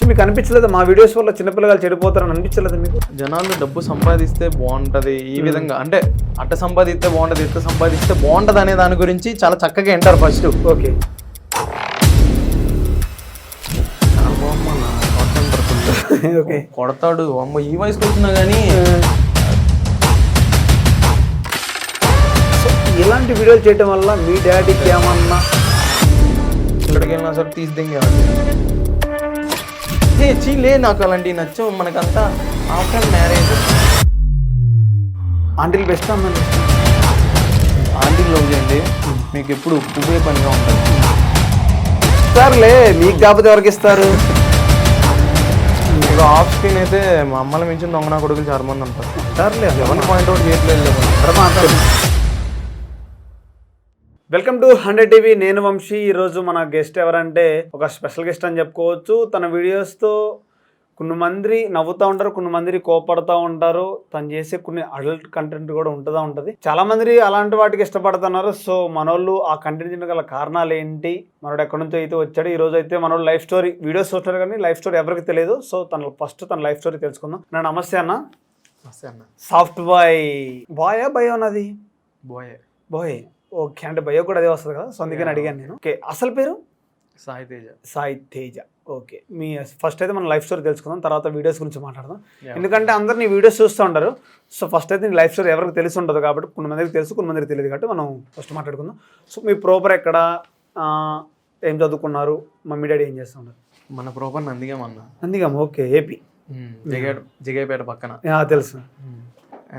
మీకు అనిపించలేదు మా వీడియోస్ వల్ల చిన్నపిల్లలు చెడిపోతారని అనిపించలేదు మీకు? జనాలు డబ్బు సంపాదిస్తే బాగుంటది ఈ విధంగా, అంటే అట్ట సంపాదిస్తే బాగుంటది, ఇట్ట సంపాదిస్తే బాగుంటది అనే దాని గురించి చాలా చక్కగా వింటారు ఫస్ట్. ఓకే, ఓకే, కొడతాడు అమ్మ ఈ వయసుకి వచ్చినా కానీ. ఇలాంటి వీడియోలు చేయడం వల్ల మీ డాడీకి ఏమన్నా ఎక్కడికి వెళ్ళినా సరే తీసిద్దంగా చీలే నాకు అలాంటివి నచ్చం. మనకంతా ఆఫ్టర్ మ్యారేజ్ ఆంటీలు బెస్ట్ అన్నది. ఆంటీలు లవ్ చేయండి, మీకు ఎప్పుడు పువ్వే పనిగా ఉంటుంది. ఇస్తారులే, మీకు కాకపోతే ఎవరికి ఇస్తారు? ఇక ఆఫ్ స్క్రీన్ అయితే మా అమ్మల మించిన దొంగ కొడుకులు చాలా మంది అంటారు. ఇస్తారులే, ఎవరిని పాయింట్అవుట్ చేయట్లేదు. Welcome to 100 TV. నేను వంశీ. ఈరోజు మన గెస్ట్ ఎవరంటే ఒక స్పెషల్ గెస్ట్ అని చెప్పుకోవచ్చు. తన వీడియోస్తో కొన్ని మంది నవ్వుతూ ఉంటారు, కొన్ని మంది కోపడుతూ ఉంటారు. తను చేసే కొన్ని అడల్ట్ కంటెంట్ కూడా ఉంటుంది. చాలా మంది అలాంటి వాటికి ఇష్టపడుతున్నారు. సో మనోళ్ళు ఆ కంటెంట్ గల కారణాలు ఏంటి, మనోడు ఎక్కడి నుంచో అయితే వచ్చాడు. ఈ రోజు అయితే మనోడు లైఫ్ స్టోరీ వీడియోస్ చూస్తారు కానీ లైఫ్ స్టోరీ ఎవరికి తెలియదు. సో తన లైఫ్ స్టోరీ తెలుసుకుందాం. నా నమస్తే అన్న. నమస్తే అన్న. సాఫ్ట్ బాయా భయ ఉన్నది? బాయ్. ఓకే, అంటే భయ్య కూడా అదే వస్తుంది కదా, సో అందుకని అడిగాను నేను. ఓకే, అసలు పేరు? సాయి తేజ. ఓకే, మీ ఫస్ట్ అయితే మన లైఫ్ స్టోరీ తెలుసుకుందాం, తర్వాత వీడియోస్ గురించి మాట్లాడదాం. ఎందుకంటే అందరు నీ వీడియోస్ చూస్తూ ఉంటారు. సో ఫస్ట్ అయితే నీ లైఫ్ స్టోరీ ఎవరికి తెలిసి ఉండదు కాబట్టి, కొన్ని మందికి తెలుసు, కొన్ని మందికి తెలియదు కాబట్టి మనం ఫస్ట్ మాట్లాడుకుందాం. సో మీ ప్రాపర్ ఎక్కడ, ఏం చదువుకున్నారు, మమ్మీ డాడీ ఏం చేస్తూ ఉన్నారు? మన ప్రాపర్ నందిగామ అన్న. నందిగామ, ఓకే, ఏపీ జగైపేట పక్కన. తెలుసు.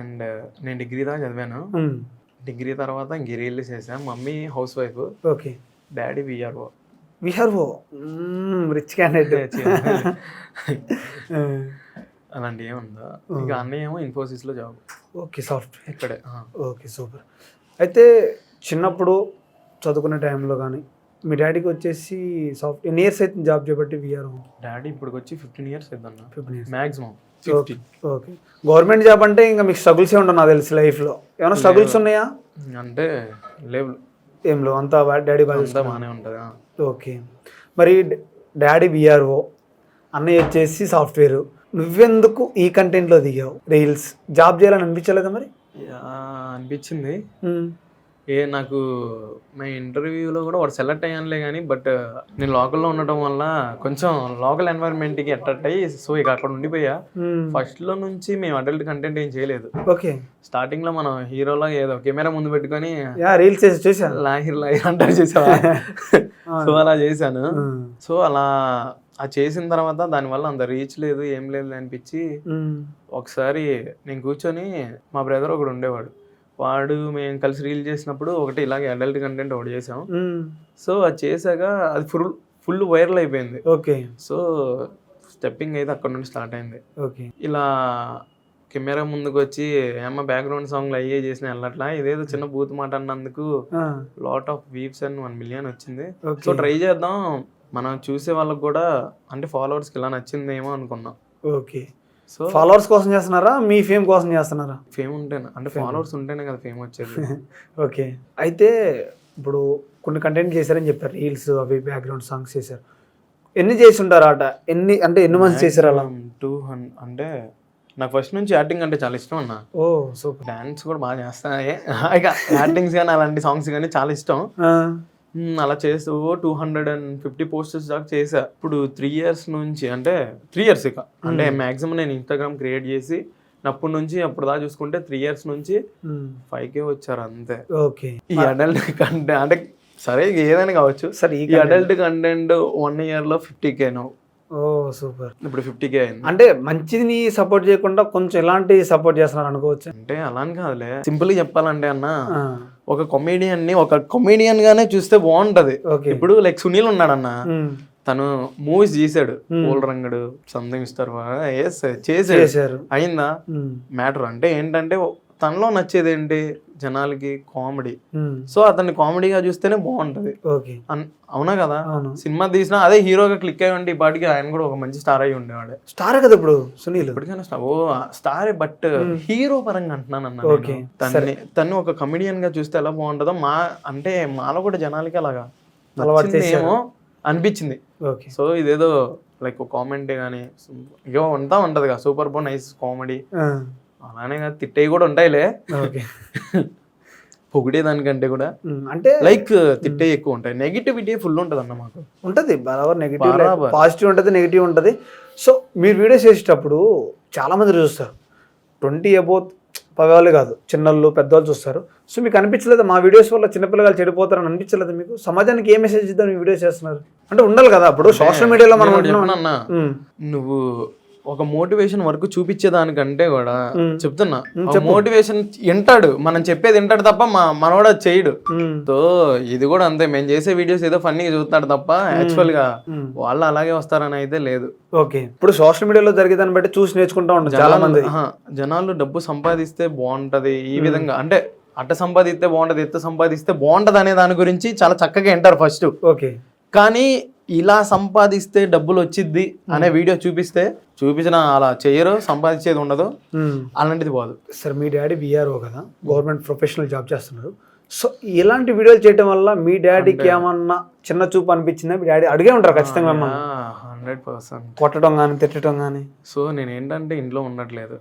అండ్ నేను డిగ్రీ దాకా చదివాను. డిగ్రీ తర్వాత ఇంక రిలీజ్ చేసాను. Mummy house wife, okay, daddy VRO. Rich candidate. అలాంటి ఏముందా? ఇక అన్నయ్య ఏమో ఇన్ఫోసిస్లో జాబ్. ఓకే, సాఫ్ట్వేర్ ఇక్కడే. Okay, super. అయితే చిన్నప్పుడు చదువుకునే టైంలో కానీ మీ డాడీకి వచ్చేసి ఎన్ని ఇయర్స్ అయితే జాబ్ చేయబట్టి విఆర్ఓ? డాడీ ఇప్పటికి వచ్చి 15 years అవుతుందన్న. 15 years maximum. Okay, government job అంటే ఇంకా మీకు స్ట్రగుల్స్ ఏ ఉండవు నాకు తెలిసి లైఫ్లో. ఏమైనా స్ట్రగుల్స్ ఉన్నాయా? అంటే లేవు, ఏం లేవు, అంతా డాడీ అంతా బాగానే ఉంటుంది. ఓకే, మరి డాడీ విఆర్ఓ, అన్నయ్య వచ్చేసి సాఫ్ట్వేర్, నువ్వెందుకు ఈ కంటెంట్లో దిగావు? రీల్స్ జాబ్ చేయాలని అనిపించలేదా మరి? అనిపించింది. నాకు మా ఇంటర్వ్యూలో కూడా వాడు సెలెక్ట్ అయ్యానులే కానీ, బట్ నేను లోకల్లో ఉండటం వల్ల కొంచెం లోకల్ ఎన్వైరన్మెంట్కి అట్రాక్ట్ అయ్యి, సో ఇక అక్కడ ఉండిపోయా. ఫస్ట్లో నుంచి మేము అడల్ట్ కంటెంట్ ఏం చేయలేదు. ఓకే, స్టార్టింగ్ లో మనం హీరోలా ఏదో కెమెరా ముందు పెట్టుకొని రీల్స్ చేసాను, లాహిర్ అంటారు చూసావా, సో అలా చేశాను. సో అలా చేసిన తర్వాత దానివల్ల అంత రీచ్ లేదు, ఏం లేదు అనిపించి ఒకసారి నేను కూర్చొని, మా బ్రదర్ ఒకడు ఉండేవాడు, వాడు మేము కలిసి రీల్ చేసినప్పుడు ఒకటి ఇలాగే అడల్ట్ కంటెంట్ ఒకటి చేసాం. సో అది చేశాక అది ఫుల్ వైరల్ అయిపోయింది. ఓకే, సో స్టెప్పింగ్ అయితే అక్కడ నుండి స్టార్ట్ అయింది. ఓకే, ఇలా కెమెరా ముందుకు వచ్చి ఏమో బ్యాక్గ్రౌండ్ సాంగ్లు అయ్యే చేసిన వెళ్ళట్లా, ఇదేదో చిన్న బూత్ మాట అన్నందుకు lot of views and 1 million వచ్చింది. సో ట్రై చేద్దాం, మనం చూసే వాళ్ళకి కూడా అంటే ఫాలోవర్స్కి ఇలా నచ్చిందేమో అనుకున్నాం. ఓకే, సో ఫాలోవర్స్ కోసం చేస్తున్నారా, మీ ఫేమ్ కోసం చేస్తున్నారా? ఫేమ్ ఉంటేనే, అంటే ఫాలోవర్స్ ఉంటేనే కదా ఫేమ్ వచ్చేది. ఓకే, అయితే ఇప్పుడు కొన్ని కంటెంట్ చేశారని చెప్పారు, రీల్స్ అవి బ్యాక్గ్రౌండ్ సాంగ్స్ చేశారు. ఎన్ని చేసి ఉంటారు ఆట? ఎన్ని మంత్స్ చేశారు అలా? 200. అంటే నాకు ఫస్ట్ నుంచి యాక్టింగ్ అంటే చాలా ఇష్టం అన్న. ఓ సూపర్. డాన్స్ కూడా బాగా చేస్తాను, ఇక యాక్టింగ్స్ కానీ అలాంటి సాంగ్స్ కానీ చాలా ఇష్టం. అలా చేస్తూ 250 పోస్టర్స్ దాకా చేసా. ఇప్పుడు 3 years నుంచి, అంటే 3 years ఇక, అంటే మాక్సిమం నేను ఇన్స్టాగ్రామ్ క్రియేట్ చేసి అప్పటి నుంచి అప్పుడు దాకా చూసుకుంటే 3 years నుంచి 5K వచ్చారు అంతే. ఓకే, ఈ అడల్ట్ కంటెంట్ అంటే సరే ఏదైనా కావచ్చు, సరే ఈ అడల్ట్ కంటెంట్ 1 yearలో 50K. ఓ సూపర్. ఇప్పుడు 50K అయింది. అంటే మంచిని సపోర్ట్ చేయకుండా కొంచెం ఎలాంటి సపోర్ట్ చేస్తున్నారు అనుకోవచ్చు? అంటే అలా అని కాదులే, సింపుల్ గా చెప్పాలంటే అన్న, ఒక కమెడియన్ ని ఒక కమెడియన్ గానే చూస్తే బాగుంటది. ఇప్పుడు లైక్ సునీల్ ఉన్నాడన్న, తను మూవీస్ చేశాడు, పూల రంగడు, సంథింగ్ స్టార్ చేశాడు, అయిందా మ్యాటర్. అంటే ఏంటంటే తనలో నచ్చేది ఏంటి జనాలకి? కామెడీ. సో అతన్ని కామెడీగా చూస్తేనే బాగుంటది, అవునా కదా? సినిమా తీసినా అదే హీరోగా క్లిక్ అయ్యి ఉంటే ఈ పాటికి ఆయన కూడా ఒక మంచి స్టార్ అయ్యి ఉండేవాడు. స్టార్ కదా ఇప్పుడు సునీల్, ఇప్పటికైనా స్టారే, బట్ హీరో పరంగా అంటున్నాను అన్న. తను ఒక కమెడియన్ గా చూస్తే ఎలా బాగుంటుందో, అంటే మాలో కూడా జనాలకి అలాగా ఏమో అనిపించింది. సో ఇదేదో లైక్ కామెంట్ కానీ ఇక ఉంటా ఉంటది కదా సూపర్ బో నైస్ కామెడీ అలానే కాదు తిట్టేవి కూడా ఉంటాయిలే ఓకే పొగిడే దానికంటే కూడా అంటే లైక్ తిట్టే ఎక్కువ ఉంటాయి నెగిటివిటీ ఫుల్ ఉంటుంది అన్న మాకు ఉంటుంది బరాబర్ నెగిటివ్ పాజిటివ్ ఉంటుంది నెగిటివ్ ఉంటుంది. సో మీరు వీడియోస్ చేసేటప్పుడు చాలామంది చూస్తారు 20 అబౌవ్ పగవాళ్ళు కాదు చిన్నళ్ళు పెద్దవాళ్ళు చూస్తారు. సో మీకు అనిపించలేదు మా వీడియోస్ వల్ల చిన్నపిల్లలు చెడిపోతారని అనిపించలేదు మీకు? సమాజానికి ఏ మెసేజ్ ఇద్దాం మీ వీడియోస్ చేస్తున్నారు అంటే ఉండాలి కదా. అప్పుడు సోషల్ మీడియాలో మనం నువ్వు ఒక మోటివేషన్ వరకు చూపించేదానికంటే కూడా చెప్తున్నా మోటివేషన్ వింటాడు మనం చెప్పేది వింటాడు తప్ప మనోడు అది చేయడు. సో ఇది కూడా అంతే మేము చేసే వీడియోస్ ఏదో ఫన్నీగా చూస్తాడు తప్ప యాక్చువల్ గా వాళ్ళు అలాగే వస్తారని అయితే లేదు. ఓకే ఇప్పుడు సోషల్ మీడియాలో జరిగేదాన్ని బట్టి చూసి నేర్చుకుంటా ఉంటారు చాలా మంది. జనాలు డబ్బు సంపాదిస్తే బాగుంటది ఈ విధంగా అంటే అట్ట సంపాదిస్తే బాగుంటది ఎత్త సంపాదిస్తే బాగుంటది అనే దాని గురించి చాలా చక్కగా వింటారు ఫస్ట్. ఓకే కానీ ఇలా సంపాదిస్తే డబ్బులు వచ్చిద్ది అనే వీడియో చూపించిన అలా చేయరు సంపాదించేది ఉండదు అలాంటిది పోదు. సార్ మీ డాడీ విఆర్ఓ కదా గవర్నమెంట్ ప్రొఫెషనల్ జాబ్ చేస్తున్నారు. సో ఇలాంటి వీడియోలు చేయడం వల్ల మీ డాడీకి ఏమన్నా చిన్న చూపు అనిపించిందా? మీ డాడీ అడిగే ఉంటారు ఖచ్చితంగా 100% కొట్టడం కానీ తిట్టడం కానీ. సో నేను ఏంటంటే ఇంట్లో ఉండట్లేదు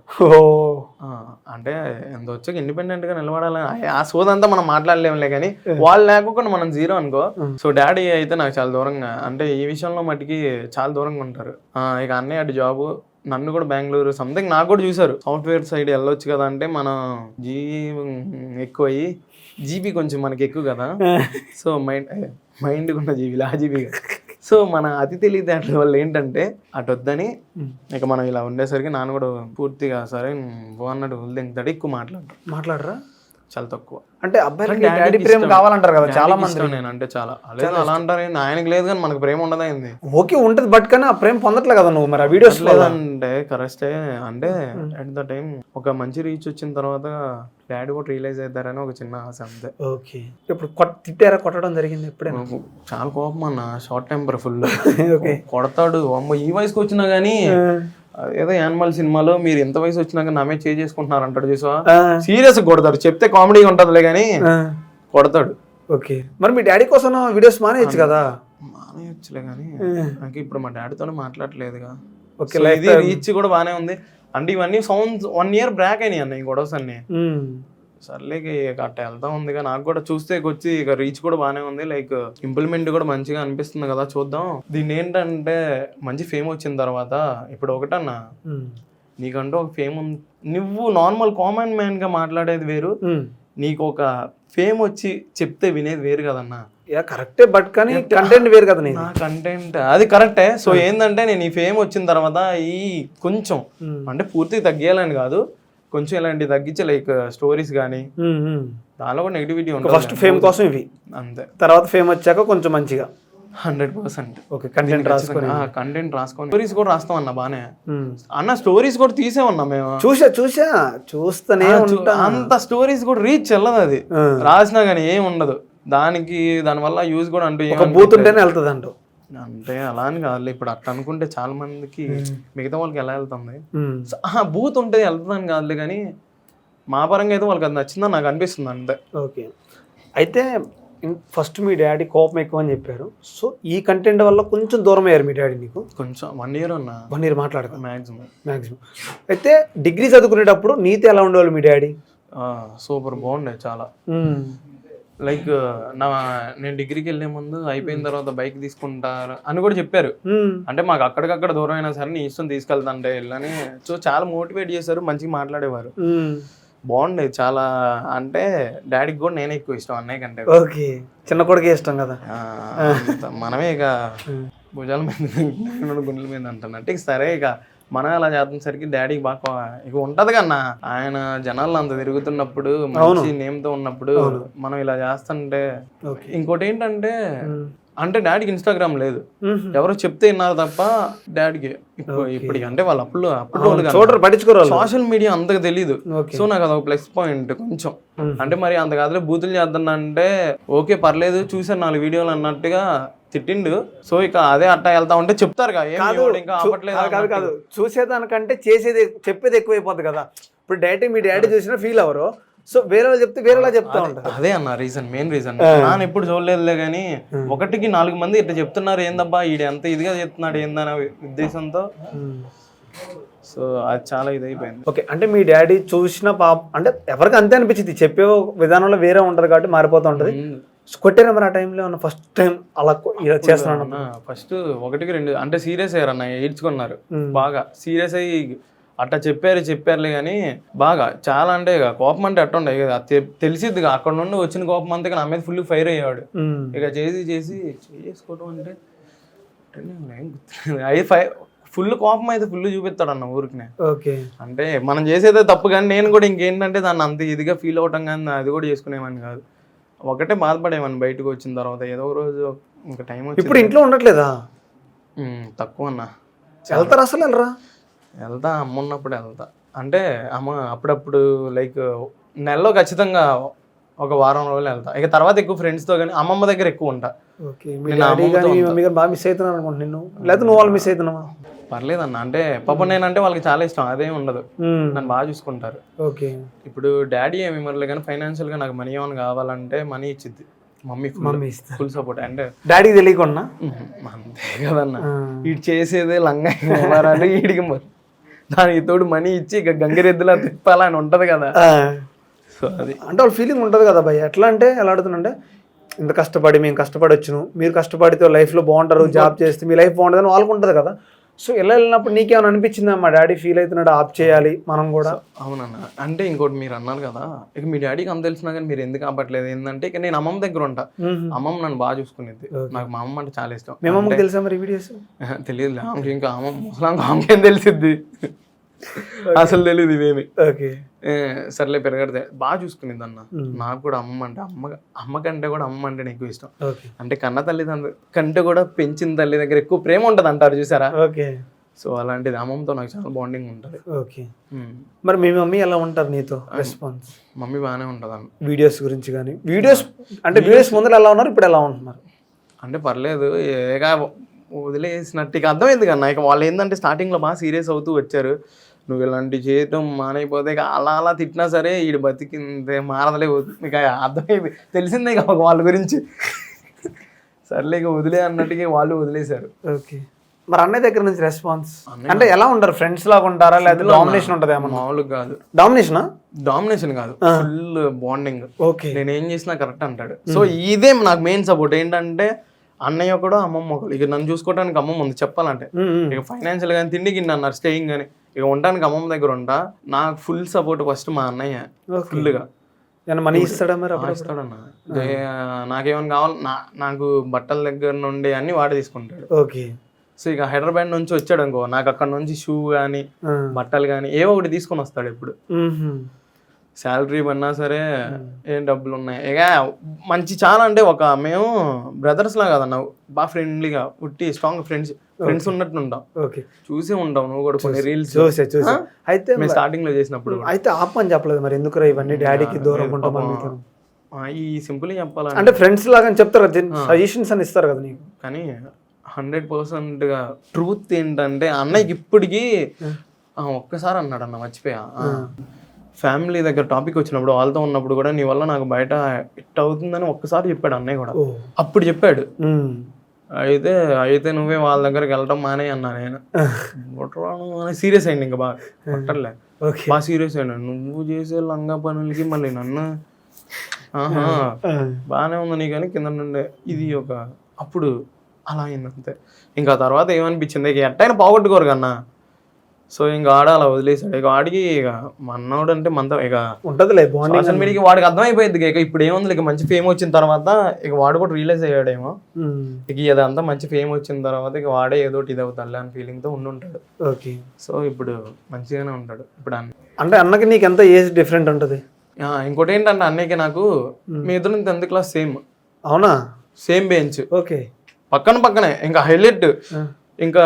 అంటే ఎంత వచ్చాక ఇండిపెండెంట్ గా నిలబడాలని ఆ సోదంతా మనం మాట్లాడలేములే కానీ వాళ్ళు లేకుండా మనం జీరో అనుకో. సో డాడీ అయితే నాకు చాలా దూరంగా అంటే ఈ విషయంలో మటుకి చాలా దూరంగా ఉంటారు. ఇక అన్నయ్య అటు జాబు నన్ను కూడా బెంగళూరు సంథింగ్ నాకు కూడా చూసారు సాఫ్ట్వేర్ సైడ్ వెళ్ళొచ్చు కదా అంటే మనం ఎక్కువ అయ్యి జీబీ కొంచెం మనకి ఎక్కువ కదా. సో మైండ్ ఉన్న జీబీలు ఆ జీబీ సో మన అతి తెలివితేటల వల్ల ఏంటంటే అటు వద్దని ఇక మనం ఇలా ఉండేసరికి నాన్న కూడా పూర్తిగా సరే బాగున్నాడు వదిలింటాడు ఎక్కువ మాట్లాడరా చాలా తక్కువ అంటే అబ్బాయి డాడీ ప్రేమ కావాలంటారు కదా చాలా మంది. నేను అంటే చాలా అలా అంటారు ఆయనకి లేదు కానీ మనకు ప్రేమ ఉండదైంది. ఓకే ఉంటది బట్ కానీ ఆ ప్రేమ పొందట్లే కదా నువ్వు మరి ఆ వీడియోస్ లేదంటే కరెక్టే అంటే అట్ ద టైం ఒక మంచి రీచ్ వచ్చిన తర్వాత డాడీ కూడా రియలైజ్ అవుతారని ఒక చిన్న ఆశ అంతే. ఓకే ఇప్పుడు తిట్టారా కొట్టడం జరిగింది ఎప్పుడైనా? చాలా కోపం అన్న షార్ట్ టెంపర్ ఫుల్ కొడతాడు అమ్మ ఈ వయసుకి వచ్చినా గానీ ఏదో యానిమల్ సినిమాలో మీరు ఎంత వయసు వచ్చినాక నామే చేసుకుంటున్నారు అంటాడు చూసా సీరియస్ కొడతాడు చెప్తే కామెడీగా ఉంటదిలే కానీ కొడతాడు. ఓకే మరి మీ డాడీ కోసం వీడియోస్ మానేయచ్చు కదా? మానేయచ్చులే కానీ నాకు ఇప్పుడు మా డాడీతోనే మాట్లాడలేదుగా. ఓకే ఇది రీచ్ కూడా బానే ఉంది అంటే ఇవన్నీ సౌండ్స్ 1 year బ్రేక్ అయినాయి అన్న ఈ గొడవస్ అన్ని. సర్లే అట్ట వెళ్తా ఉంది నాకు కూడా చూస్తే వచ్చి ఇక రీచ్ కూడా బానే ఉంది లైక్ ఇంప్లిమెంట్ కూడా మంచిగా అనిపిస్తుంది కదా చూద్దాం. దీన్ని ఏంటంటే మంచి ఫేమ్ వచ్చిన తర్వాత ఇప్పుడు ఒకటన్నా నీకంటూ ఒక ఫేమ్ ఉంది నువ్వు నార్మల్ కామన్ మ్యాన్ గా మాట్లాడేది వేరు నీకు ఒక ఫేమ్ వచ్చి చెప్తే వినేది వేరు కదన్నా. కరెక్టే బట్ కానీ కంటెంట్ వేరు కదా నా కంటెంట్ అది కరెక్టే. సో ఏంటంటే నేను ఈ ఫేమ్ వచ్చిన తర్వాత ఈ కొంచెం అంటే పూర్తిగా తగ్గియాలని కాదు కొంచెం ఇలాంటివి తగ్గించే లైక్ స్టోరీస్ కానీ దానిలో కూడా నెగిటివిటీ ఉంటుంది. ఫస్ట్ ఫేమ్ కోసం ఇవి అంతే తర్వాత ఫేమ్ వచ్చాక కొంచెం మంచిగా 100% ఓకే కంటెంట్ రాసుకొని స్టోరీస్ కూడా రాస్తాం అన్న బానే అన్న స్టోరీస్ కూడా తీసేమన్నా మేము చూస్తూనే అంత స్టోరీస్ కూడా రీచ్ వెళ్ళదు అది రాసినా కానీ ఏం ఉండదు దానివల్ల యూజ్ కూడా అంటే బూత్ ఉంటేనే వెళ్తుంది అంటూ అంటే అలా అని కాదు ఇప్పుడు అట్లా అనుకుంటే చాలా మందికి మిగతా వాళ్ళకి ఎలా వెళ్తుంది బూత్ ఉంటే వెళ్తుందని కాదులే కానీ మా పరంగా అయితే వాళ్ళకి అది నచ్చిందని నాకు అనిపిస్తుంది అంతే. ఓకే అయితే ఫస్ట్ మీ డాడీ కోపం ఎక్కువ అని చెప్పారు. సో ఈ కంటెంట్ వల్ల కొంచెం దూరం అయ్యారు మీ డాడీ నీకు? కొంచెం 1 year అన్న 1 year మాట్లాడతాను మ్యాక్సిమం. అయితే డిగ్రీ చదువుకునేటప్పుడు నీతి ఎలా ఉండేవాళ్ళు మీ డాడీ? సూపర్ బాగుండే చాలా లైక్ నేను డిగ్రీకి వెళ్ళే ముందు అయిపోయిన తర్వాత బైక్ తీసుకుంటారు అని కూడా చెప్పారు. అంటే మాకు అక్కడికక్కడ దూరం అయినా సరే నీ ఇష్టం తీసుకెళ్తాంటే వెళ్ళని సో చాలా మోటివేట్ చేశారు మంచిగా మాట్లాడేవారు బాగుండేది చాలా. అంటే డాడీకి కూడా నేనే ఎక్కువ ఇష్టం అన్నయ్య కంటే. ఓకే చిన్న కొడుకే ఇష్టం కదా మనమే ఇక భుజాల మీద గుండెల మీద అంటున్నట్టు ఇక సరే ఇక మనం అలా చేస్తున్నసరికి డాడీకి బాగా ఇక ఉంటది కన్నా ఆయన జనాల్లో అంత తిరుగుతున్నప్పుడు మంచి నేమ్తో ఉన్నప్పుడు మనం ఇలా చేస్తుంటే. ఇంకోటి ఏంటంటే అంటే డాడీకి ఇన్స్టాగ్రామ్ లేదు ఎవరో చెప్తే విన్నారు తప్ప డాడీకి ఇప్పుడు అంటే వాళ్ళు అప్పుడు పట్టించుకోరు సోషల్ మీడియా అంతగా తెలీదు. సో నాకు అదొక ప్లస్ పాయింట్ కొంచెం అంటే మరి అంత కాదులే బూతులు చేద్దాం అంటే ఓకే పర్లేదు చూసాను 4 వీడియోలు అన్నట్టుగా తిట్టిండు. సో ఇక అదే అట్టా వెళ్తా ఉంటే చెప్తారు కాదు చూసేదానికంటే చేసేది చెప్పేది ఎక్కువైపోద్ది కదా. ఇప్పుడు డైరెక్ట్ మీ డాడీ చూసినా ఫీల్ అవరు సో వేరే వాళ్ళు చెప్తే వేరేలా చెప్తా ఉంటారు. అదే అన్న రీజన్, మెయిన్ రీజన్. నాన్న ఎప్పుడు చూడలేదులే కానీ 1కి 4 మంది ఇట్లా చెప్తున్నారు, ఏందబ్బా ఈడు ఎంత ఇదిగా చెప్తున్నాడు ఏందనే ఉద్దేశంతో. సో అది చాలా ఇదైపోయింది. ఓకే, అంటే మీ డాడీ చూసిన అంటే ఎవరికి అంతే అనిపించింది, చెప్పే విధానంలో వేరే ఉంటుంది కాబట్టి మారిపోతూ ఉంటుంది. కొట్టారా మరి ఆ టైంలో ఫస్ట్ టైం అలా చేస్తున్నాను? ఫస్ట్ 1కి 2 అంటే సీరియస్ అయ్యారన్న, ఏడ్చుకున్నారు బాగా, సీరియస్ అయ్యి అట్లా చెప్పారులే కానీ బాగా చాలా అంటే ఇక కోపం అంటే అట్ట ఉండే కదా తెలిసిద్ది. అక్కడ నుండి వచ్చిన కోపం అంతా నా మీద ఫుల్ ఫైర్ అయ్యాడు. ఇక చేసుకోవడం అంటే అది ఫుల్ కోపం అయితే ఫుల్ చూపిస్తాడు అన్న ఊరికి. ఓకే, అంటే మనం చేసేదే తప్పు కానీ నేను కూడా ఇంకేంటంటే దాన్ని అంత ఇదిగా ఫీల్ అవటం కానీ అది కూడా చేసుకునేవాడిని కాదు. ఒకటే బాధపడేవాడిని బయటకు వచ్చిన తర్వాత. ఏదో ఒక రోజు ఇంకా టైం వచ్చి. ఇప్పుడు ఇంట్లో ఉండట్లేదా? తక్కువ అన్న. వెళ్తారా అసలు? వెళ్తా, అమ్మ ఉన్నప్పుడు వెళ్తా. అంటే అమ్మ అప్పుడప్పుడు లైక్ నెలలో ఖచ్చితంగా ఒక వారం రోజులు వెళ్తా. ఇక తర్వాత ఎక్కువ ఫ్రెండ్స్తో కానీ అమ్మమ్మ దగ్గర ఎక్కువ ఉంటా. బాగా మిస్ అవుతున్నాను అనుకుంటా నిన్ను, లేకపోతే నువ్వు వాళ్ళు మిస్ అవుతున్నావా? పర్లేదన్న, అంటే పాప నేనంటే వాళ్ళకి చాలా ఇష్టం, అదేం ఉండదు, నన్ను బాగా చూసుకుంటారు. ఓకే, ఇప్పుడు డాడీ ఏమి ఇవ్వలేదు కానీ ఫైనాన్షియల్గా నాకు మనీ ఏమైనా కావాలంటే మనీ ఇచ్చిద్ది మమ్మీ, ఫుల్ సపోర్ట్. అంటే డాడీకి తెలియకుండా అంతే కదన్న, వీడు చేసేదే లంగా అంటే వీడికి మరి దానికి తోడు మనీ ఇచ్చి ఇక గంగిరెద్దులా తిప్పాలని ఉంటది కదా. సో అది అంటే వాళ్ళ ఫీలింగ్ ఉంటుంది కదా భయ్య. ఎట్లా అంటే ఎలా అడుగుతుందంటే, ఇంత కష్టపడి మేము కష్టపడి వచ్చును, మీరు కష్టపడితే లైఫ్లో బాగుంటారు, జాబ్ చేస్తే మీ లైఫ్ బాగుంటుందని వాళ్ళకు ఉంటుంది కదా. సో ఎలా వెళ్ళినప్పుడు నీకేమైనా అనిపించిందా, మా డాడీ ఫీల్ అవుతున్నాడు, ఆప్ చేయాలి మనం కూడా? అవునన్న, అంటే ఇంకోటి మీరు అన్నారు కదా, ఇక మీ డాడీకి అంత తెలిసినా కానీ మీరు ఎందుకు ఆపట్లేదు ఏంటంటే, ఇక నేను అమ్మమ్మ దగ్గర ఉంటా, అమ్మమ్మ నన్ను బాగా చూసుకునేది. నాకు మా అమ్మ అంటే చాలా ఇష్టం. మీ అమ్మకి తెలుసా మరి వీడియోస్? తెలియదు, ఆమెకి ఇంకా అమ్మకేం తెలిసిద్ది, అసలు తెలియదు ఇవేమి. ఓకే, సర్లే పెరగడితే బాగా చూసుకునేది అన్న. నాకు కూడా అమ్మ అంటే అమ్మ కంటే కూడా అమ్మ అంటే ఎక్కువ ఇష్టం. అంటే కన్న తల్లిదండ్రుల కంటే కూడా పెంచిన తల్లి దగ్గర ఎక్కువ ప్రేమ ఉంటుంది అంటారు చూసారా. ఓకే, సో అలాంటిది అమ్మమ్మతో నాకు చాలా బాండింగ్ ఉంటుంది. ఓకే, మరి మీ మమ్మీ ఎలా ఉంటారు నీతో రెస్పాన్స్? మమ్మీ బాగానే ఉంటుంది అన్న. వీడియోస్ గురించి కానీ, వీడియోస్ ముందర ఎలా ఉన్నారు, ఇప్పుడు ఎలా ఉంటున్నారు? అంటే పర్లేదు, ఏగా వదిలేసినట్టు ఇక అర్థమైంది కన్నా. ఇక వాళ్ళు ఏంటంటే స్టార్టింగ్లో బాగా సీరియస్ అవుతూ వచ్చారు, నువ్వు ఇలాంటివి చేయటం మానైపోతే ఇక అలా తిట్టినా సరే వీడు బతికిందే మారదలే, ఇక అర్థమైంది, తెలిసిందే ఇక వాళ్ళ గురించి. సర్లే ఇక వదిలే అన్నట్టుగా వాళ్ళు వదిలేశారు. ఓకే, మరి అన్నయ్య దగ్గర నుంచి రెస్పాన్స్ అంటే ఎలా ఉంటారు? ఫ్రెండ్స్ లాగా ఉంటారా, లేదా డామినేషన్ ఉంటుంది? మామూలుగా కాదు. డామినేషన్ కాదు, ఫుల్ బాండింగ్. ఓకే, నేను ఏం చేసినా కరెక్ట్ అంటాడు. సో ఇదే నాకు మెయిన్ సపోర్ట్ ఏంటంటే, అన్నయ్య కూడా అమ్మమ్మ ఒకరు. ఇక నన్ను చూసుకోవడానికి అమ్మమ్మ ఉంది చెప్పాలంటే. ఇక ఫైనాన్షియల్ కానీ తిండి గిన్నె అన్నారు, స్టేయింగ్ కానీ, ఇక ఉండడానికి అమ్మమ్మ దగ్గర ఉంటా. నాకు ఫుల్ సపోర్ట్ ఫస్ట్ మా అన్నయ్య, ఫుల్గా. మనీ ఇస్తాడా మరి? ఇస్తాడన్న, నాకేమైనా కావాలి, నాకు బట్టల దగ్గర నుండి అన్ని వాడే తీసుకుంటాడు. ఓకే, సో ఇక హైదరాబాద్ నుంచి వచ్చాడు అనుకో, నాకు అక్కడ నుంచి షూ కానీ బట్టలు కానీ ఏవో ఒకటి తీసుకొని వస్తాడు ఎప్పుడు. శాలరీ పడినా సరే ఏం డబ్బులు ఉన్నాయి ఇక మంచి చాలా. అంటే మేము బ్రదర్స్ లా కదన్నా, బాగా ఫ్రెండ్లీగా ఉట్టి స్ట్రాంగ్ ఫ్రెండ్స్ ఉన్నట్టు ఉంటాం. చూసే ఉంటావు నువ్వు కూడా కొన్ని రీల్స్ అయితే స్టార్టింగ్ లో చేసినప్పుడు. అయితే ఆపని చెప్పలేదు మరి, ఎందుకు ఇవన్నీ డాడీకి దూరం ఉంటాం? ఈ సింపుల్ చెప్పాలంటే అంటే ఫ్రెండ్స్ లాగా చెప్తారు కదా, సజెషన్స్ అని ఇస్తారు కదా నీకు. కానీ 100% గా ట్రూత్ ఏంటంటే, అన్నయ్యకి ఇప్పటికీ ఒక్కసారి అన్నాడు అన్న, మర్చిపోయా. ఫ్యామిలీ దగ్గర టాపిక్ వచ్చినప్పుడు వాళ్ళతో ఉన్నప్పుడు కూడా, నీ వల్ల నాకు బయట ఇట్ అవుతుందని ఒక్కసారి చెప్పాడు అన్నయ్య కూడా. అప్పుడు చెప్పాడు, అయితే నువ్వే వాళ్ళ దగ్గరికి వెళ్ళడం మానే అన్నా. నేను సీరియస్ అయింది, ఇంకా బాగా కొట్టలే, బాగా సీరియస్ అయ్యాను. నువ్వు చేసే లంగా పనులకి మళ్ళీ నన్ను బాగానే ఉంది నీ కానీ కింద నుండి ఇది ఒక అప్పుడు అలా అయింది అంతే. ఇంకా తర్వాత ఏమనిపించింది, ఇక ఎట్టయినా పోగొట్టుకోరు కన్నా. సో ఇంకా అలా వదిలేసాడు. ఇక వాడికి ఇక మన్నోడు అంటే మనతో ఇక ఉంటదిలే సోషల్ మీడియాకి వాడికి అర్థమైపోయింది. ఇక ఇప్పుడు ఏముంది, ఇక మంచి ఫేమ్ వచ్చిన తర్వాత ఇక వాడు కూడా రియలైజ్ అయ్యాడేమో, ఇక ఇదంతా మంచి ఫేమ్ వచ్చిన తర్వాత ఇక వాడే ఏదో ఇది అవుతాడు అని ఫీలింగ్ తో ఉండుంటాడు. ఓకే, సో ఇప్పుడు మంచిగానే ఉంటాడు ఇప్పుడు. అంటే అన్నకి నీకు ఎంత ఏజ్ డిఫరెంట్ ఉంటుంది? ఇంకోటి ఏంటంటే, అన్నయ్యకి నాకు మీ ఇద్దరు 10th క్లాస్ సేమ్. అవునా? సేమ్ బెంచ్, ఓకే, పక్కనే. ఇంకా హైలైట్, ఇంకా